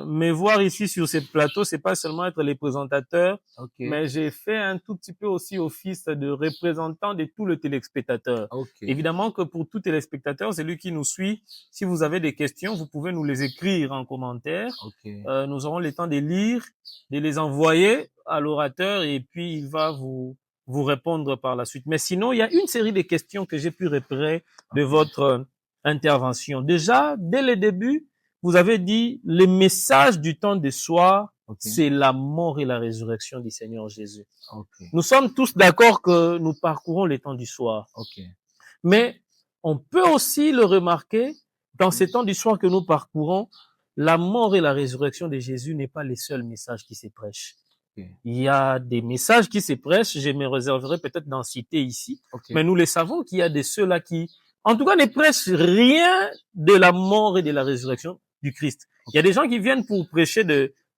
Mais voir ici sur ce plateau, c'est pas seulement être les présentateurs, mais j'ai fait un tout petit peu aussi office de représentant de tout le téléspectateur. Évidemment que pour tout téléspectateur, c'est lui qui nous suit. Si vous avez des questions, vous pouvez nous les écrire en commentaire. Nous aurons le temps de lire, de les envoyer à l'orateur et puis il va vous répondre par la suite. Mais sinon, il y a une série de questions que j'ai pu repérer de votre intervention. Déjà, dès le début, vous avez dit, le message du temps de soir, Okay. c'est la mort et la résurrection du Seigneur Jésus. Okay. Nous sommes tous d'accord que nous parcourons les temps du soir. Okay. Mais on peut aussi le remarquer, dans ces temps du soir que nous parcourons, la mort et la résurrection de Jésus n'est pas les seuls messages qui se prêchent. Okay. Il y a des messages qui se prêchent, je me réserverai peut-être d'en citer ici, Okay. mais nous les savons qu'il y a de ceux-là qui, en tout cas, ne prêchent rien de la mort et de la résurrection du Christ. Okay. Il y a des gens qui viennent pour prêcher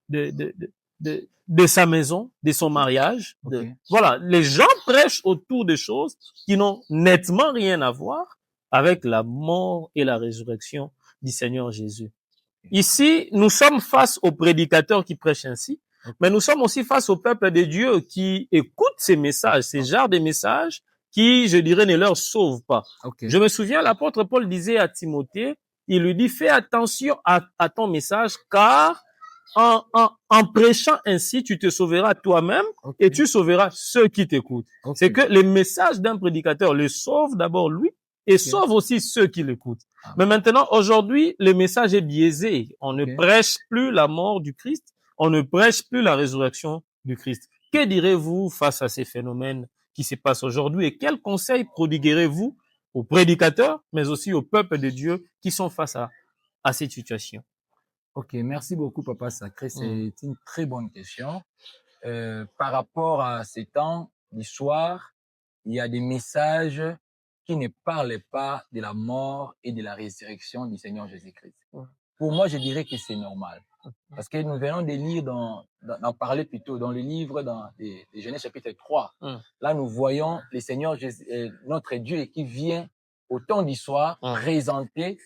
de sa maison, de son mariage. Okay. Voilà, les gens prêchent autour de choses qui n'ont nettement rien à voir avec la mort et la résurrection du Seigneur Jésus. Ici, nous sommes face aux prédicateurs qui prêchent ainsi, mais nous sommes aussi face au peuple de Dieu qui écoute ces messages, ces genres de messages qui, je dirais, ne leur sauvent pas. Okay. Je me souviens, l'apôtre Paul disait à Timothée, il lui dit, fais attention à ton message, car en prêchant ainsi, tu te sauveras toi-même et tu sauveras ceux qui t'écoutent. C'est que le message d'un prédicateur le sauve d'abord lui et sauve aussi ceux qui l'écoutent. Mais maintenant, aujourd'hui, le message est biaisé. On ne prêche plus la mort du Christ, on ne prêche plus la résurrection du Christ. Que direz-vous face à ces phénomènes qui se passent aujourd'hui et quels conseils prodiguerez-vous aux prédicateurs, mais aussi au peuple de Dieu qui sont face à cette situation? Ok, merci beaucoup, Papa Sacré. C'est une très bonne question. Par rapport à ces temps d'histoire, il y a des messages qui ne parlaient pas de la mort et de la résurrection du Seigneur Jésus-Christ. Pour moi, je dirais que c'est normal. Parce que nous venons de lire, d'en parler plutôt dans le livre de Genèse chapitre 3. Là, nous voyons le Seigneur Jésus, notre Dieu qui vient au temps d'histoire présenter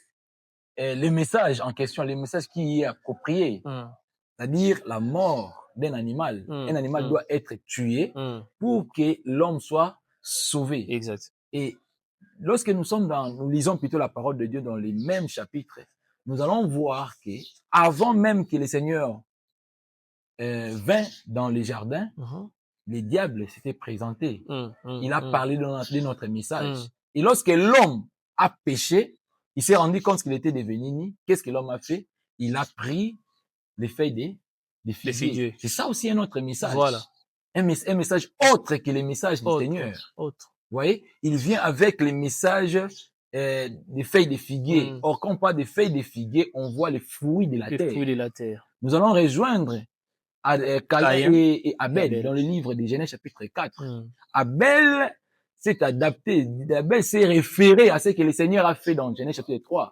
le message en question, le message qui est approprié. C'est-à-dire la mort d'un animal. Un animal doit être tué pour que l'homme soit sauvé. Exact. Et lorsque nous lisons plutôt la parole de Dieu dans les mêmes chapitres, nous allons voir que avant même que le Seigneur vint dans les jardins, les diables s'étaient présentés. Il a parlé de notre message. Et lorsque l'homme a péché, il s'est rendu compte qu'il était devenu. Qu'est-ce que l'homme a fait? Il a pris les feuilles des figuiers. C'est ça aussi un autre message. Voilà. Un message autre que les messages du Seigneur. Autre. Vous voyez? Il vient avec les messages des feuilles de figuier. Or, quand on parle des feuilles de figuier, on voit les fruits de la terre. Les fruits de la terre. Nous allons rejoindre Caïn et Abel dans le livre de Genèse chapitre 4. Abel s'est adapté. Abel s'est référé à ce que le Seigneur a fait dans Genèse chapitre 3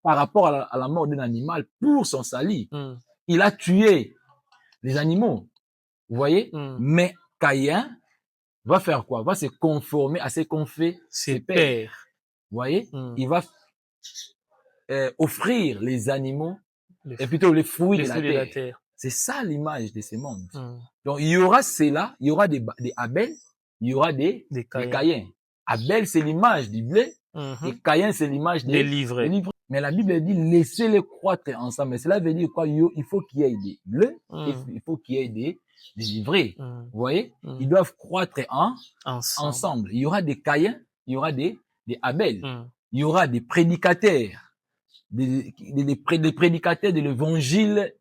par rapport à la mort d'un animal pour son salut. Il a tué les animaux. Vous voyez? Mais Caïn va faire quoi? Va se conformer à ce qu'ont fait ses pères. Vous voyez? Il va offrir les animaux, et plutôt les fruits de la terre. C'est ça l'image de ce monde. Donc il y aura cela, il y aura des Abel, il y aura des Caïn. Abel, c'est l'image du blé, et Caïn, c'est l'image des livres. Mais la Bible dit, laissez-les croître ensemble. Mais cela veut dire quoi? Il faut qu'il y ait des blés, il faut qu'il y ait des livrés. Vous voyez? Ils doivent croître ensemble. Il y aura des Caïn, il y aura des Abel. Il y aura des prédicateurs, des prédicateurs de l'évangile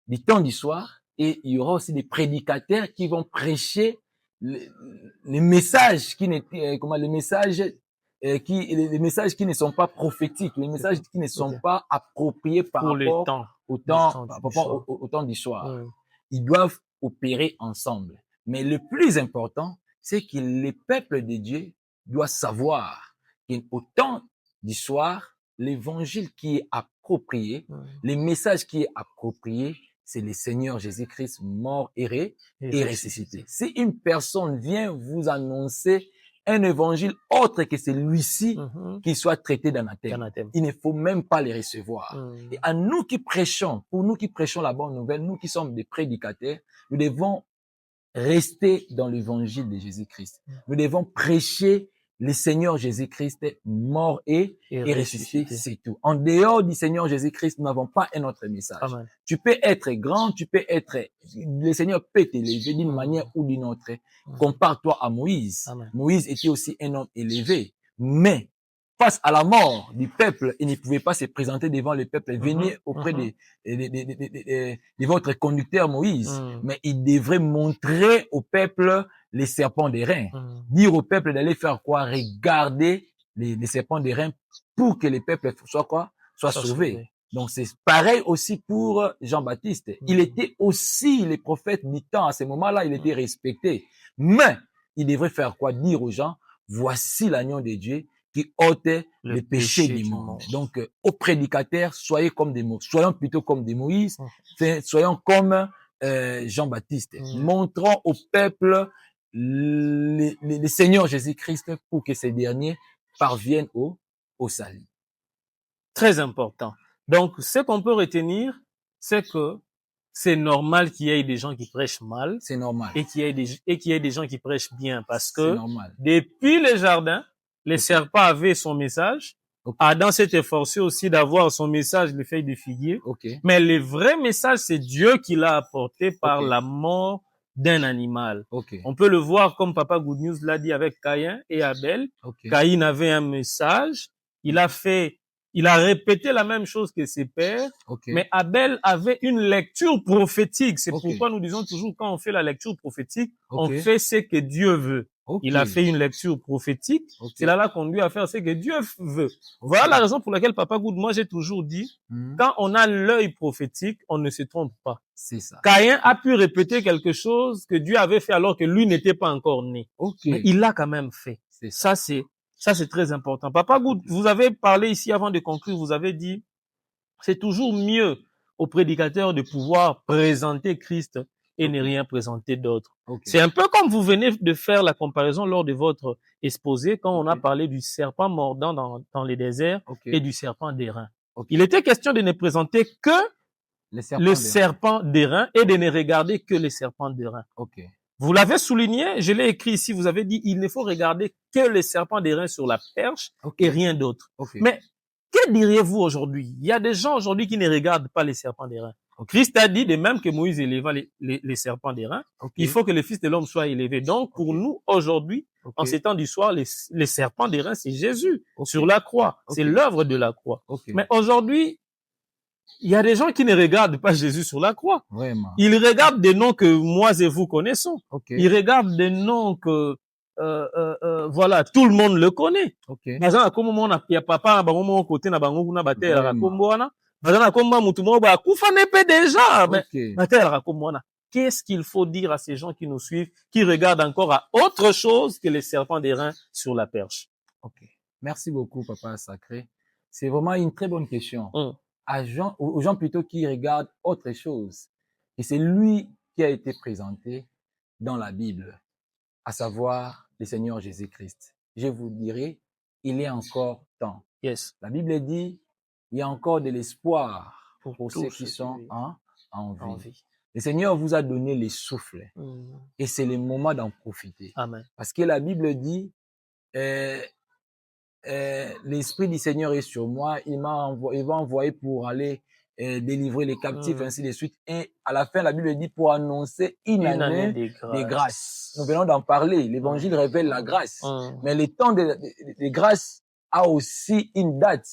du temps d'histoire, et il y aura aussi des prédicateurs qui vont prêcher les messages qui les messages qui ne sont pas prophétiques, les messages qui ne sont pas appropriés par rapport au temps d'histoire. Ils doivent opérer ensemble. Mais le plus important, c'est que les peuples de Dieu doivent savoir qu'au temps d'histoire, l'évangile qui est approprié, les messages qui est approprié, c'est le Seigneur Jésus-Christ mort et ressuscité. Si une personne vient vous annoncer un évangile autre que celui-ci, qui soit traité d'anathème, il ne faut même pas les recevoir. Et à nous qui prêchons, pour nous qui prêchons la bonne nouvelle, nous qui sommes des prédicateurs, nous devons rester dans l'évangile de Jésus-Christ. Nous devons prêcher le Seigneur Jésus-Christ mort et ressuscité, c'est tout. En dehors du Seigneur Jésus-Christ, nous n'avons pas un autre message. Amen. Tu peux être grand, le Seigneur peut t'élever d'une manière ou d'une autre. Compare-toi à Moïse. Amen. Moïse était aussi un homme élevé, mais face à la mort du peuple, il ne pouvait pas se présenter devant le peuple, venir auprès de votre conducteur Moïse, mais il devrait montrer au peuple les serpents d'airain, dire au peuple d'aller faire quoi? Regarder les serpents d'airain pour que le peuple soit quoi? Soit sauvé. Donc c'est pareil aussi pour Jean-Baptiste. Il était aussi le prophète du temps. À ce moment-là, il était respecté. Mais il devrait faire quoi? Dire aux gens, voici l'agneau de Dieu qui ôte les péchés du monde. Donc, aux prédicateurs, soyons plutôt comme des Moïse, soyons comme Jean-Baptiste. Montrons au peuple le Seigneur Jésus-Christ pour que ces derniers parviennent au salut. Très important. Donc, ce qu'on peut retenir, c'est que c'est normal qu'il y ait des gens qui prêchent mal. C'est normal. Et qu'il y ait des gens qui prêchent bien. Parce que depuis le jardin, les serpents avaient son message. Adam s'est efforcé aussi d'avoir son message, les feuilles de figuier. Mais le vrai message, c'est Dieu qui l'a apporté par la mort d'un animal. On peut le voir comme Papa Good News l'a dit avec Caïn et Abel. Caïn avait un message. Il a répété la même chose que ses pères, mais Abel avait une lecture prophétique. C'est pourquoi nous disons toujours, quand on fait la lecture prophétique, on fait ce que Dieu veut. Il a fait une lecture prophétique. C'est là qu'on lui a fait ce que Dieu veut. Voilà la raison pour laquelle, Papa Good, moi j'ai toujours dit, quand on a l'œil prophétique, on ne se trompe pas. C'est ça. Caïn a pu répéter quelque chose que Dieu avait fait alors que lui n'était pas encore né. Mais il l'a quand même fait. Ça, c'est très important. Papa Good, vous avez parlé ici avant de conclure, vous avez dit, c'est toujours mieux aux prédicateurs de pouvoir présenter Christ et ne rien présenter d'autre. C'est un peu comme vous venez de faire la comparaison lors de votre exposé quand on a parlé du serpent mordant dans les déserts et du serpent d'airain. Il était question de ne présenter que le serpent d'airain et de ne regarder que les serpents d'airain. Vous l'avez souligné, je l'ai écrit ici, vous avez dit, il ne faut regarder que les serpents d'airain sur la perche et rien d'autre. Mais que diriez-vous aujourd'hui? Il y a des gens aujourd'hui qui ne regardent pas les serpents d'airain. Christ a dit, de même que Moïse éleva les serpents d'airain, il faut que le Fils de l'homme soit élevé. Donc, pour nous, aujourd'hui, en ces temps du soir, les serpents d'airain, c'est Jésus sur la croix. C'est l'œuvre de la croix. Mais aujourd'hui, il y a des gens qui ne regardent pas Jésus sur la croix. Vraiment. Ils regardent des noms que moi et vous connaissons. Ils regardent des noms que voilà, tout le monde le connaît. Bazana comme on a papa ba mon côté na bango kuna batela ra kombona. Bazana comme mutu mo ba kufa nepe déjà. Mais batela ra kombona. Qu'est-ce qu'il faut dire à ces gens qui nous suivent, qui regardent encore à autre chose que les serpents d'airain sur la perche? Merci beaucoup, Papa Sacré. C'est vraiment une très bonne question. Aux gens plutôt qui regardent autre chose. Et c'est lui qui a été présenté dans la Bible, à savoir le Seigneur Jésus-Christ. Je vous dirai, il est encore temps. La Bible dit, il y a encore de l'espoir pour ceux qui sont en vie. Le Seigneur vous a donné le souffle. Et c'est le moment d'en profiter. Amen. Parce que la Bible dit, l'Esprit du Seigneur est sur moi, il va envoyer pour aller délivrer les captifs, ainsi de suite. Et à la fin, la Bible dit pour annoncer une année de grâce. Nous venons d'en parler. L'évangile révèle la grâce. Mais le temps de grâce a aussi une date.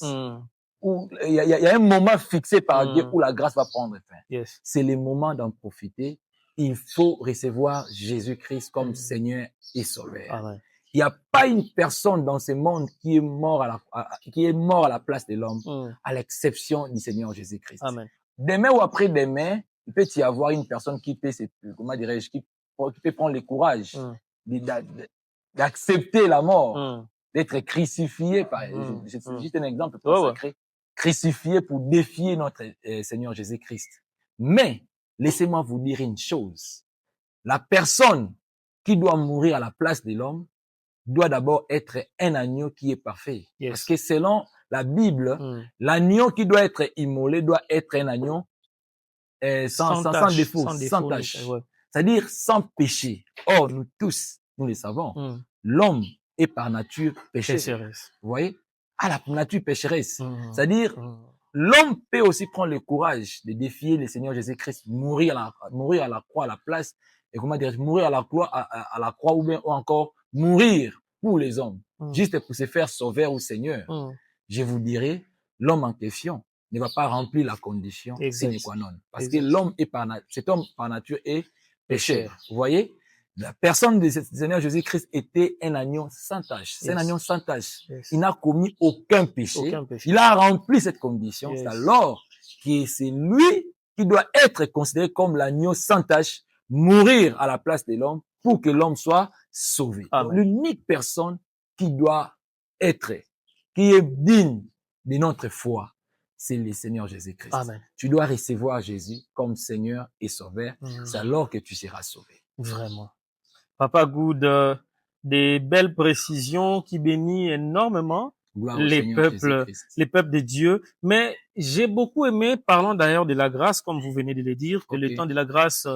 Où il y a un moment fixé par Dieu où la grâce va prendre fin. C'est le moment d'en profiter. Il faut recevoir Jésus-Christ comme Seigneur et Sauveur. Il n'y a pas une personne dans ce monde qui est mort à la place de l'homme, à l'exception du Seigneur Jésus-Christ. Demain ou après-demain, il peut y avoir une personne qui peut, comment dirais-je, qui peut prendre le courage d'accepter la mort, d'être crucifié. C'est juste un exemple sacré. Crucifié pour défier notre Seigneur Jésus-Christ. Mais, laissez-moi vous dire une chose. La personne qui doit mourir à la place de l'homme doit d'abord être un agneau qui est parfait. Parce que selon la Bible, l'agneau qui doit être immolé doit être un agneau sans défaut, sans tache. C'est-à-dire sans péché. Or, nous tous, nous le savons, l'homme est par nature pécheresse. Vous voyez? À la nature pécheresse. C'est-à-dire, l'homme peut aussi prendre le courage de défier le Seigneur Jésus-Christ, mourir à la croix à la place, et comment dire, mourir à la croix ou bien ou encore mourir pour les hommes. juste pour se faire sauveur ou Seigneur, je vous dirais, l'homme en question ne va pas remplir la condition sine qua non. Parce que l'homme cet homme par nature est pécheur. Vous voyez? La personne de Seigneur Jésus-Christ était un agneau sans tache. C'est un agneau sans tache. Il n'a commis aucun péché. Il a rempli cette condition. C'est alors que c'est lui qui doit être considéré comme l'agneau sans tache, mourir à la place de l'homme pour que l'homme soit sauvé. L'unique personne qui doit être, qui est digne de notre foi, c'est le Seigneur Jésus-Christ. Tu dois recevoir Jésus comme Seigneur et Sauveur. C'est alors que tu seras sauvé. Vraiment. Papa Good, des belles précisions qui bénissent énormément les peuples de Dieu. Mais j'ai beaucoup aimé, parlant d'ailleurs de la grâce, comme vous venez de le dire, que le temps de la grâce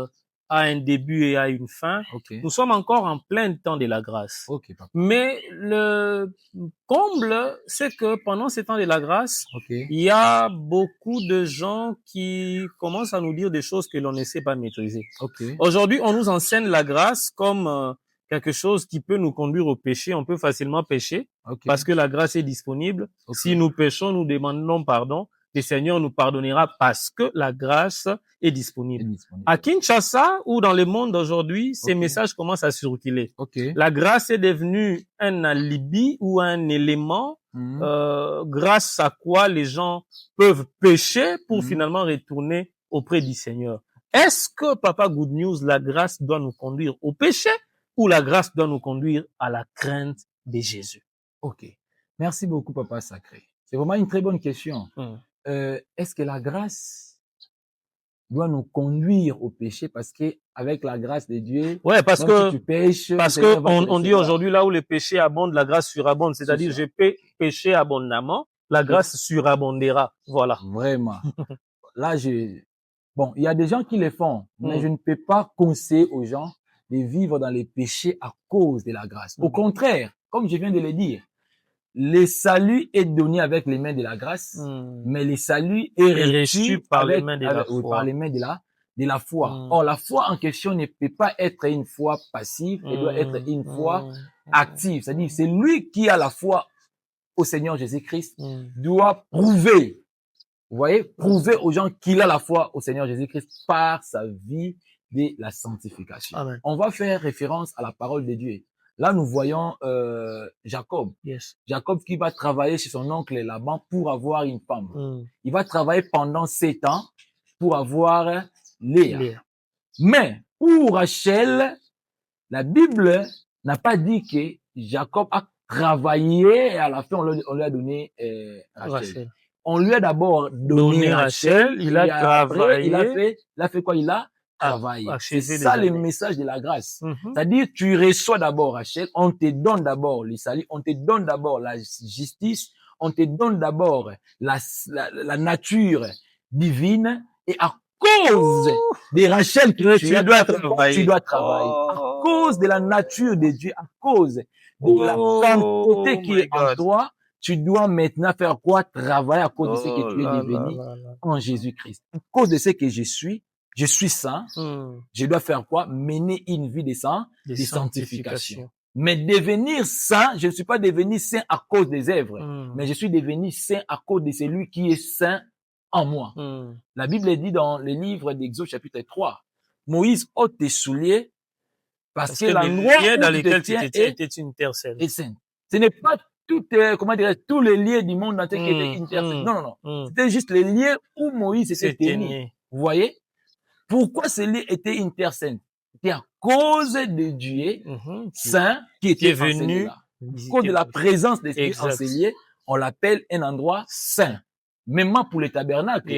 a un début et a une fin. Nous sommes encore en plein temps de la grâce. Mais le comble, c'est que pendant ce temps de la grâce, il y a beaucoup de gens qui commencent à nous dire des choses que l'on ne sait pas maîtriser. Aujourd'hui, on nous enseigne la grâce comme quelque chose qui peut nous conduire au péché. On peut facilement pécher parce que la grâce est disponible. Si nous péchons, nous demandons pardon. Le Seigneur nous pardonnera parce que la grâce est disponible. À Kinshasa ou dans le monde d'aujourd'hui, ces messages commencent à circuler. La grâce est devenue un alibi ou un élément grâce à quoi les gens peuvent pécher pour finalement retourner auprès du Seigneur. Est-ce que, Papa Good News, la grâce doit nous conduire au péché ou la grâce doit nous conduire à la crainte de Jésus? Merci beaucoup, Papa Sacré. C'est vraiment une très bonne question. Est-ce que la grâce doit nous conduire au péché? Parce que avec la grâce de Dieu, parce que si tu pêches, on dit aujourd'hui là où le péché abonde, la grâce surabonde. C'est-à-dire, je peux pécher abondamment, la grâce surabondera. Voilà. Vraiment. Là, il y a des gens qui le font, mais je ne peux pas conseiller aux gens de vivre dans les péchés à cause de la grâce. Au contraire, comme je viens de le dire, le salut est donné avec les mains de la grâce, mais le salut est reçu par les mains de la foi. Or, la foi en question ne peut pas être une foi passive, elle doit être une foi active. C'est-à-dire, c'est lui qui a la foi au Seigneur Jésus-Christ, doit prouver, vous voyez, prouver aux gens qu'il a la foi au Seigneur Jésus-Christ par sa vie de la sanctification. On va faire référence à la parole de Dieu. Là, nous voyons Jacob. Jacob qui va travailler chez son oncle Laban pour avoir une femme. Il va travailler pendant 7 ans pour avoir Léa. Mais pour Rachel, la Bible n'a pas dit que Jacob a travaillé et à la fin, on lui a donné Rachel. On lui a d'abord donné Rachel. Il a travaillé. Il a fait quoi? Il a travailler. C'est ça le message de la grâce. C'est-à-dire, tu reçois d'abord Rachel, on te donne d'abord le salut, on te donne d'abord la justice, on te donne d'abord la nature divine, et à cause de Rachel tu dois travailler. À cause de la nature de Dieu, à cause de la sainteté qui est en toi, tu dois maintenant faire quoi? Travailler à cause de ce que tu es devenu en Jésus-Christ. À cause de ce que je suis saint, je dois faire quoi? Mener une vie de sanctification. Mais devenir saint, je ne suis pas devenu saint à cause des œuvres, mais je suis devenu saint à cause de celui qui est saint en moi. La Bible dit dans le livre d'Exode chapitre 3, Moïse ôte tes souliers parce que l'endroit dans lequel tu étais une terre sainte. Ce n'est pas tous les lieux du monde entier qui étaient une terre sainte. Non. C'était juste les lieux où Moïse était tenu. Vous voyez? Pourquoi ce lieu était une terre sainte? C'était à cause de Dieu saint qui était venu, à cause de la présence de Dieu en ce lieu, on l'appelle un endroit saint. Même pour le tabernacle.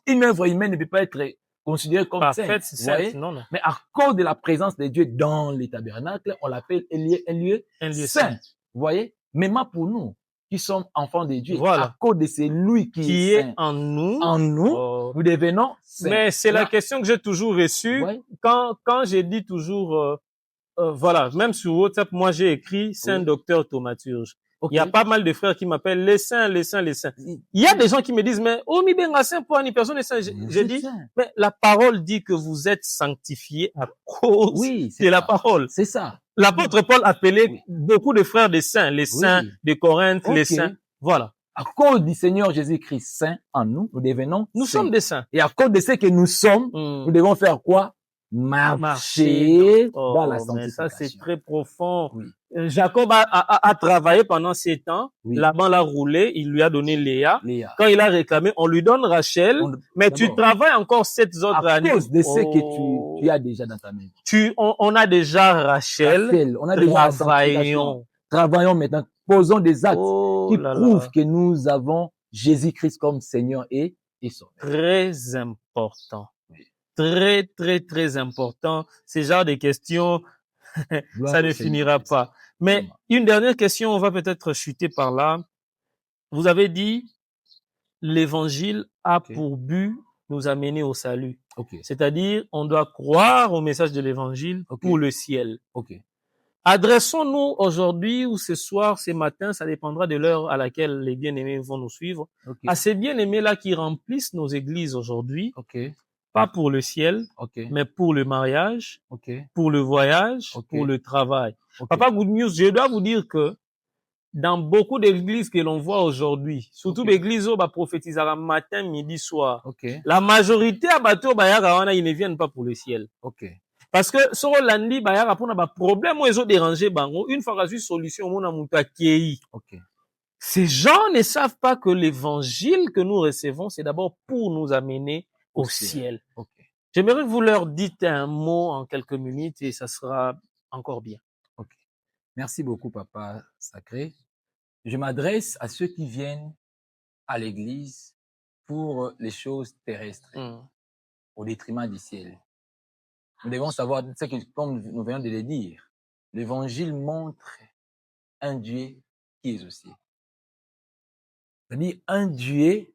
Une œuvre humaine ne peut pas être considérée comme sainte. Non. Mais à cause de la présence de Dieu dans les tabernacles, on l'appelle un lieu saint. Vous voyez? Même pour nous, qui sommes enfants de Dieu, à cause de celui qui est en nous, nous devenons saints. Mais c'est la question que j'ai toujours reçue. Quand j'ai dit toujours, même sur WhatsApp, moi j'ai écrit Saint Docteur Thaumaturge. Il y a pas mal de frères qui m'appellent les saints. Il y a des gens qui me disent, mais mi benga saint pour une personne est saint. J'ai dit, mais la parole dit que vous êtes sanctifiés à cause de la parole. C'est ça. L'apôtre Paul appelait beaucoup de frères des saints, les saints de Corinthe, les saints. Voilà. À cause du Seigneur Jésus-Christ saint en nous, nous devenons Nous sommes des saints. Et à cause de ce que nous sommes, nous devons faire quoi? Marcher dans la sanctification. Mais ça, c'est très profond. Jacob a travaillé pendant 7 ans. Laban l'a roulé. Il lui a donné Léa. Quand il a réclamé, on lui donne Rachel. Mais tu travailles encore 7 autres années. À cause de ce que tu as déjà dans ta main. On a déjà Rachel. On a déjà Travaillons maintenant. Posons des actes qui prouvent que nous avons Jésus-Christ comme Seigneur et Sauveur. Très important. Très, très, très important. Ces genres de questions, ça ne finira pas. Mais une dernière question, on va peut-être chuter par là. Vous avez dit, l'évangile a pour but nous amener au salut. C'est-à-dire, on doit croire au message de l'évangile pour le ciel. Adressons-nous aujourd'hui ou ce soir, ce matin, ça dépendra de l'heure à laquelle les bien-aimés vont nous suivre, à ces bien-aimés-là qui remplissent nos églises aujourd'hui, pas pour le ciel, mais pour le mariage, pour le voyage, pour le travail. Papa Good News, je dois vous dire que dans beaucoup d'églises que l'on voit aujourd'hui, surtout l'église où prophétise matin, midi, soir, la majorité à bateau bayara ils ne viennent pas pour le ciel. Parce que sur l'andi bayara pour na problème où ils ont dérangé bango, une fois que solution on a muta kei. Ces gens ne savent pas que l'évangile que nous recevons, c'est d'abord pour nous amener au ciel. J'aimerais que vous leur dites un mot en quelques minutes et ça sera encore bien. Merci beaucoup, Papa Sacré. Je m'adresse à ceux qui viennent à l'église pour les choses terrestres, au détriment du ciel. Nous devons savoir, comme nous venons de le dire, l'évangile montre un Dieu qui est au ciel. C'est-à-dire un Dieu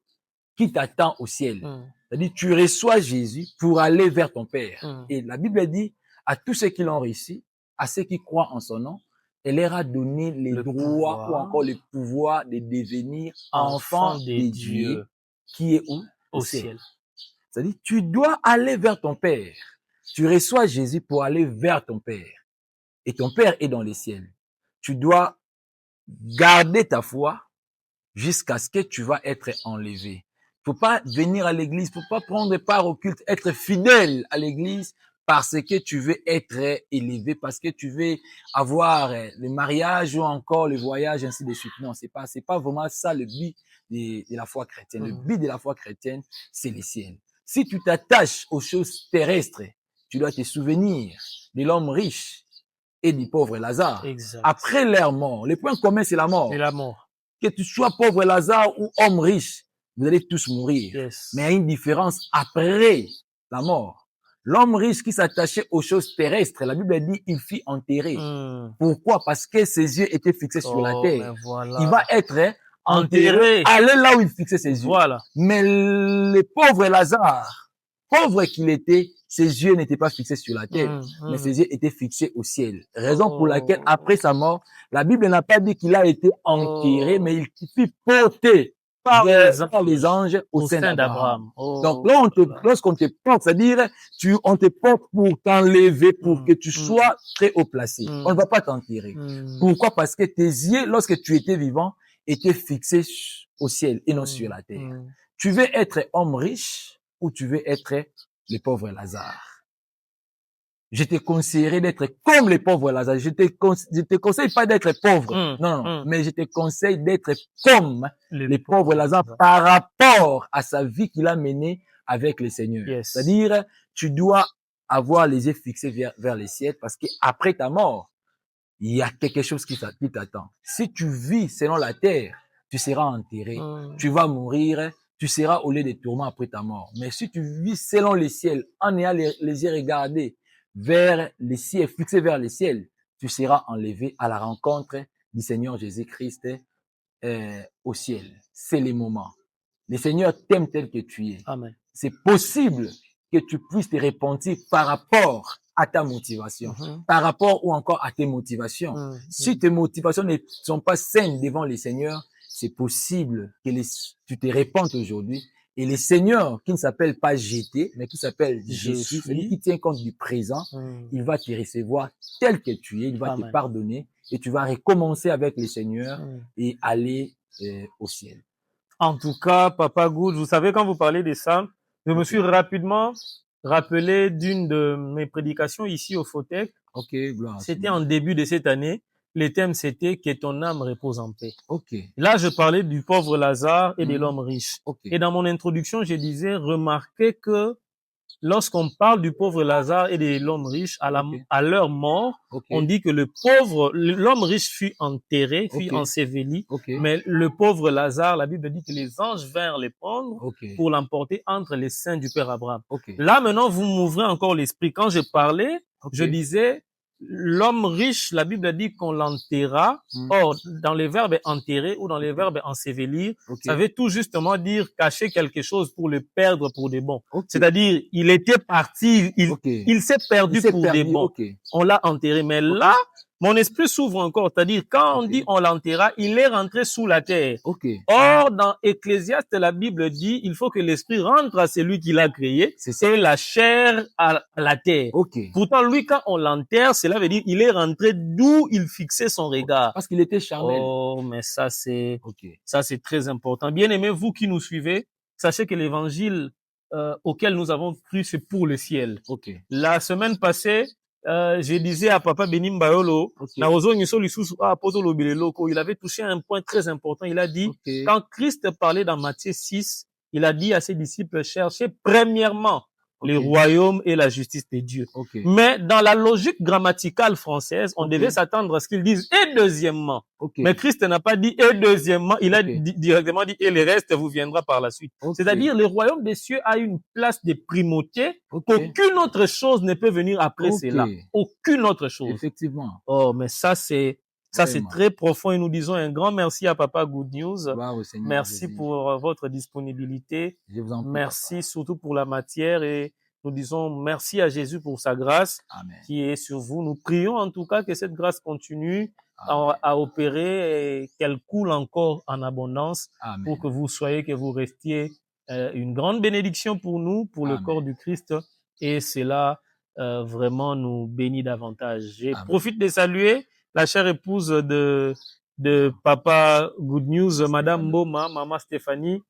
qui t'attend au ciel. C'est-à-dire tu reçois Jésus pour aller vers ton Père. Et la Bible dit à tous ceux qui l'ont reçu, à ceux qui croient en son nom, elle leur a donné le droit ou encore le pouvoir de devenir enfants de Dieu qui est où? Au ciel. C'est-à-dire tu dois aller vers ton Père. Tu reçois Jésus pour aller vers ton Père. Et ton Père est dans les ciels. Tu dois garder ta foi jusqu'à ce que tu vas être enlevé. Faut pas venir à l'église, faut pas prendre part au culte, être fidèle à l'église parce que tu veux être élevé, parce que tu veux avoir le mariage ou encore le voyage, ainsi de suite. Non, c'est pas vraiment ça le but de la foi chrétienne. Le but de la foi chrétienne, c'est le ciel. Si tu t'attaches aux choses terrestres, tu dois te souvenir de l'homme riche et du pauvre Lazare. Exact. Après leur mort, le point commun, c'est la mort. Et la mort. Que tu sois pauvre Lazare ou homme riche, vous allez tous mourir. Mais il y a une différence après la mort. L'homme riche qui s'attachait aux choses terrestres, la Bible dit, il fut enterré. Pourquoi? Parce que ses yeux étaient fixés sur la terre. Voilà. Il va être enterré. Aller là où il fixait ses yeux. Voilà. Mais le pauvre Lazare, pauvre qu'il était, ses yeux n'étaient pas fixés sur la terre, mais ses yeux étaient fixés au ciel. Raison pour laquelle, après sa mort, la Bible n'a pas dit qu'il a été enterré, mais il fut porté par les anges au sein d'Abraham. Donc là, lorsqu'on te porte, c'est-à-dire, on te porte pour t'enlever, pour que tu sois très haut placé. On ne va pas t'enterrer. Pourquoi? Parce que tes yeux, lorsque tu étais vivant, étaient fixés au ciel et non sur la terre. Tu veux être homme riche ou tu veux être le pauvre Lazare? Je te conseillerais d'être comme le pauvre Lazare. Je te conseille pas d'être pauvre. Non, mais je te conseille d'être comme le pauvre Lazare par rapport à sa vie qu'il a menée avec le Seigneur. C'est-à-dire, tu dois avoir les yeux fixés vers le ciel parce qu'après ta mort, il y a quelque chose qui t'attend. Si tu vis selon la terre, tu seras enterré, tu vas mourir, tu seras au lieu des tourments après ta mort. Mais si tu vis selon le ciel, en ayant les yeux regardés vers le ciel, fixés vers le ciel, tu seras enlevé à la rencontre du Seigneur Jésus-Christ au ciel. C'est le moment. Le Seigneur t'aime tel que tu es. Amen. C'est possible que tu puisses te repentir par rapport à ta motivation, par rapport ou encore à tes motivations. Si tes motivations ne sont pas saines devant le Seigneur, c'est possible que tu te répandes aujourd'hui Et les seigneurs qui ne s'appellent pas j'étais, mais qui s'appellent Je je suis, suis. celui qui tient compte du présent, il va te recevoir tel que tu es, il va Amen. te pardonner et tu vas recommencer avec les seigneurs et aller au ciel. En tout cas, Papa Good, vous savez, quand vous parlez de ça, je me suis rapidement rappelé d'une de mes prédications ici au Fotec. Ok, gloire. C'était en début de cette année. Le thème, c'était que ton âme repose en paix. Ok. Là, je parlais du pauvre Lazare et de l'homme riche. Ok. Et dans mon introduction, je disais, remarquez que lorsqu'on parle du pauvre Lazare et de l'homme riche, à leur mort, on dit que l'homme riche fut enterré, fut enseveli, mais le pauvre Lazare, la Bible dit que les anges vinrent les prendre pour l'emporter entre les seins du Père Abraham. Là, maintenant, vous m'ouvrez encore l'esprit. Quand je parlais, je disais, l'homme riche, la Bible dit qu'on l'enterra. Or, dans les verbes enterrer ou dans les verbes ensevelir, ça veut tout justement dire cacher quelque chose pour le perdre pour des bons. C'est-à-dire, il était parti, il s'est perdu pour des bons. On l'a enterré. Mais là, mon esprit s'ouvre encore. C'est-à-dire, quand on dit on l'enterra, il est rentré sous la terre. Or, dans Ecclésiaste, la Bible dit, il faut que l'esprit rentre à celui qui l'a créé et la chair à la terre. Pourtant, lui, quand on l'enterre, cela veut dire il est rentré d'où il fixait son regard. Parce qu'il était charnel. Oh, mais ça, c'est très important. Bien aimés, vous qui nous suivez, sachez que l'évangile auquel nous avons cru, c'est pour le ciel. La semaine passée, je disais à Papa Benim Bayolo, il avait touché un point très important. Il a dit, quand Christ parlait dans Matthieu 6, il a dit à ses disciples, cherchez premièrement le royaume et la justice de Dieu. Mais dans la logique grammaticale française, on devait s'attendre à ce qu'ils disent et deuxièmement. Mais Christ n'a pas dit et deuxièmement, il a directement dit et le reste vous viendra par la suite. C'est-à-dire le royaume des cieux a une place de primauté qu'aucune autre chose ne peut venir après cela. Aucune autre chose. Effectivement. Oh, mais ça c'est très profond et nous disons un grand merci à Papa Good News. Merci pour votre disponibilité. Je vous en prie, merci Papa. Surtout pour la matière et nous disons merci à Jésus pour sa grâce qui est sur vous. Nous prions en tout cas que cette grâce continue à opérer et qu'elle coule encore en abondance pour que vous restiez une grande bénédiction pour nous, pour le corps du Christ et cela vraiment nous bénit davantage. Je profite de saluer la chère épouse de Papa Good News, Madame Mboma, Maman Stéphanie.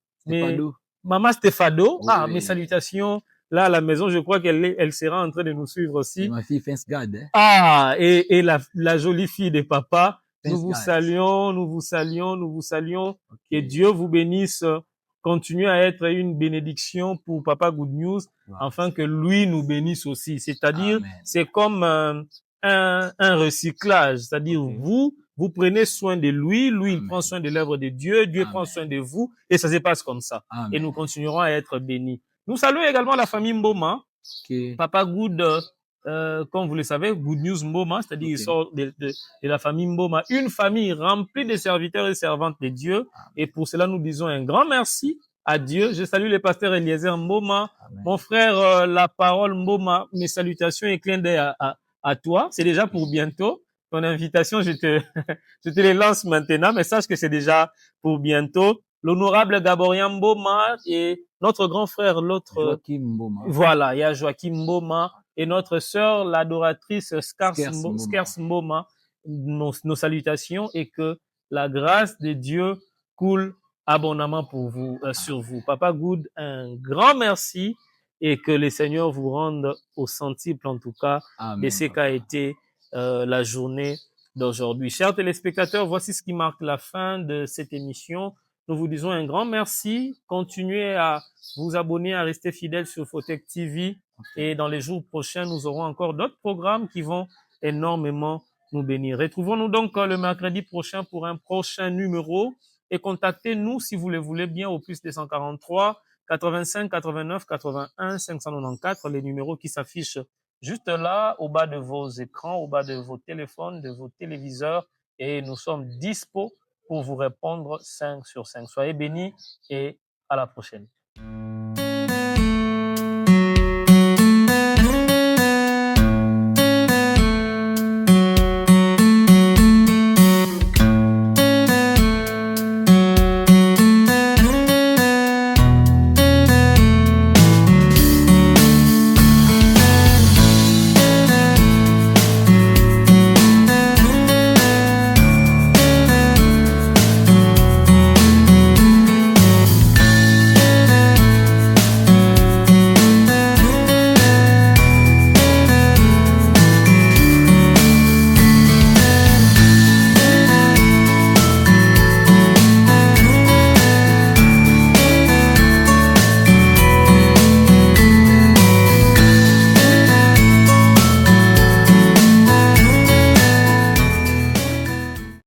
Maman Stéphado. Mes salutations. Là, à la maison, je crois elle sera en train de nous suivre aussi. Et ma fille Finsgad. Hein? Et la jolie fille de papa. Nous vous saluons. Que Dieu vous bénisse. Continuez à être une bénédiction pour Papa Good News, afin que lui nous bénisse aussi. C'est-à-dire, c'est comme un recyclage. C'est-à-dire, vous prenez soin de lui, il prend soin de l'œuvre de Dieu, Dieu prend soin de vous, et ça se passe comme ça. Et nous continuerons à être bénis. Nous saluons également la famille Mboma. Papa Good, comme vous le savez, Good News Mboma, c'est-à-dire il sort de la famille Mboma, une famille remplie de serviteurs et servantes de Dieu. Et pour cela, nous disons un grand merci à Dieu. Je salue le pasteur Eliezer Mboma, mon frère La Parole Mboma, mes salutations et clin d'œil à toi. C'est déjà pour bientôt. Ton invitation, je te les lance maintenant, mais sache que c'est déjà pour bientôt. L'honorable Gaborien Mboma et notre grand frère, Joachim Mboma. Voilà, il y a Joachim Mboma et notre sœur, l'adoratrice Skers Mboma. Nos salutations et que la grâce de Dieu coule abondamment pour vous, sur vous. Papa Good, un grand merci et que le Seigneur vous rende au centuple, en tout cas, de ce qu'a été la journée d'aujourd'hui. Chers téléspectateurs, voici ce qui marque la fin de cette émission. Nous vous disons un grand merci. Continuez à vous abonner, à rester fidèles sur Fotec TV. Et dans les jours prochains, nous aurons encore d'autres programmes qui vont énormément nous bénir. Retrouvons-nous donc le mercredi prochain pour un prochain numéro. Et contactez-nous si vous le voulez bien au plus 243 85 89 81 594, les numéros qui s'affichent juste là, au bas de vos écrans, au bas de vos téléphones, de vos téléviseurs. Et nous sommes dispo pour vous répondre 5 sur 5. Soyez bénis et à la prochaine.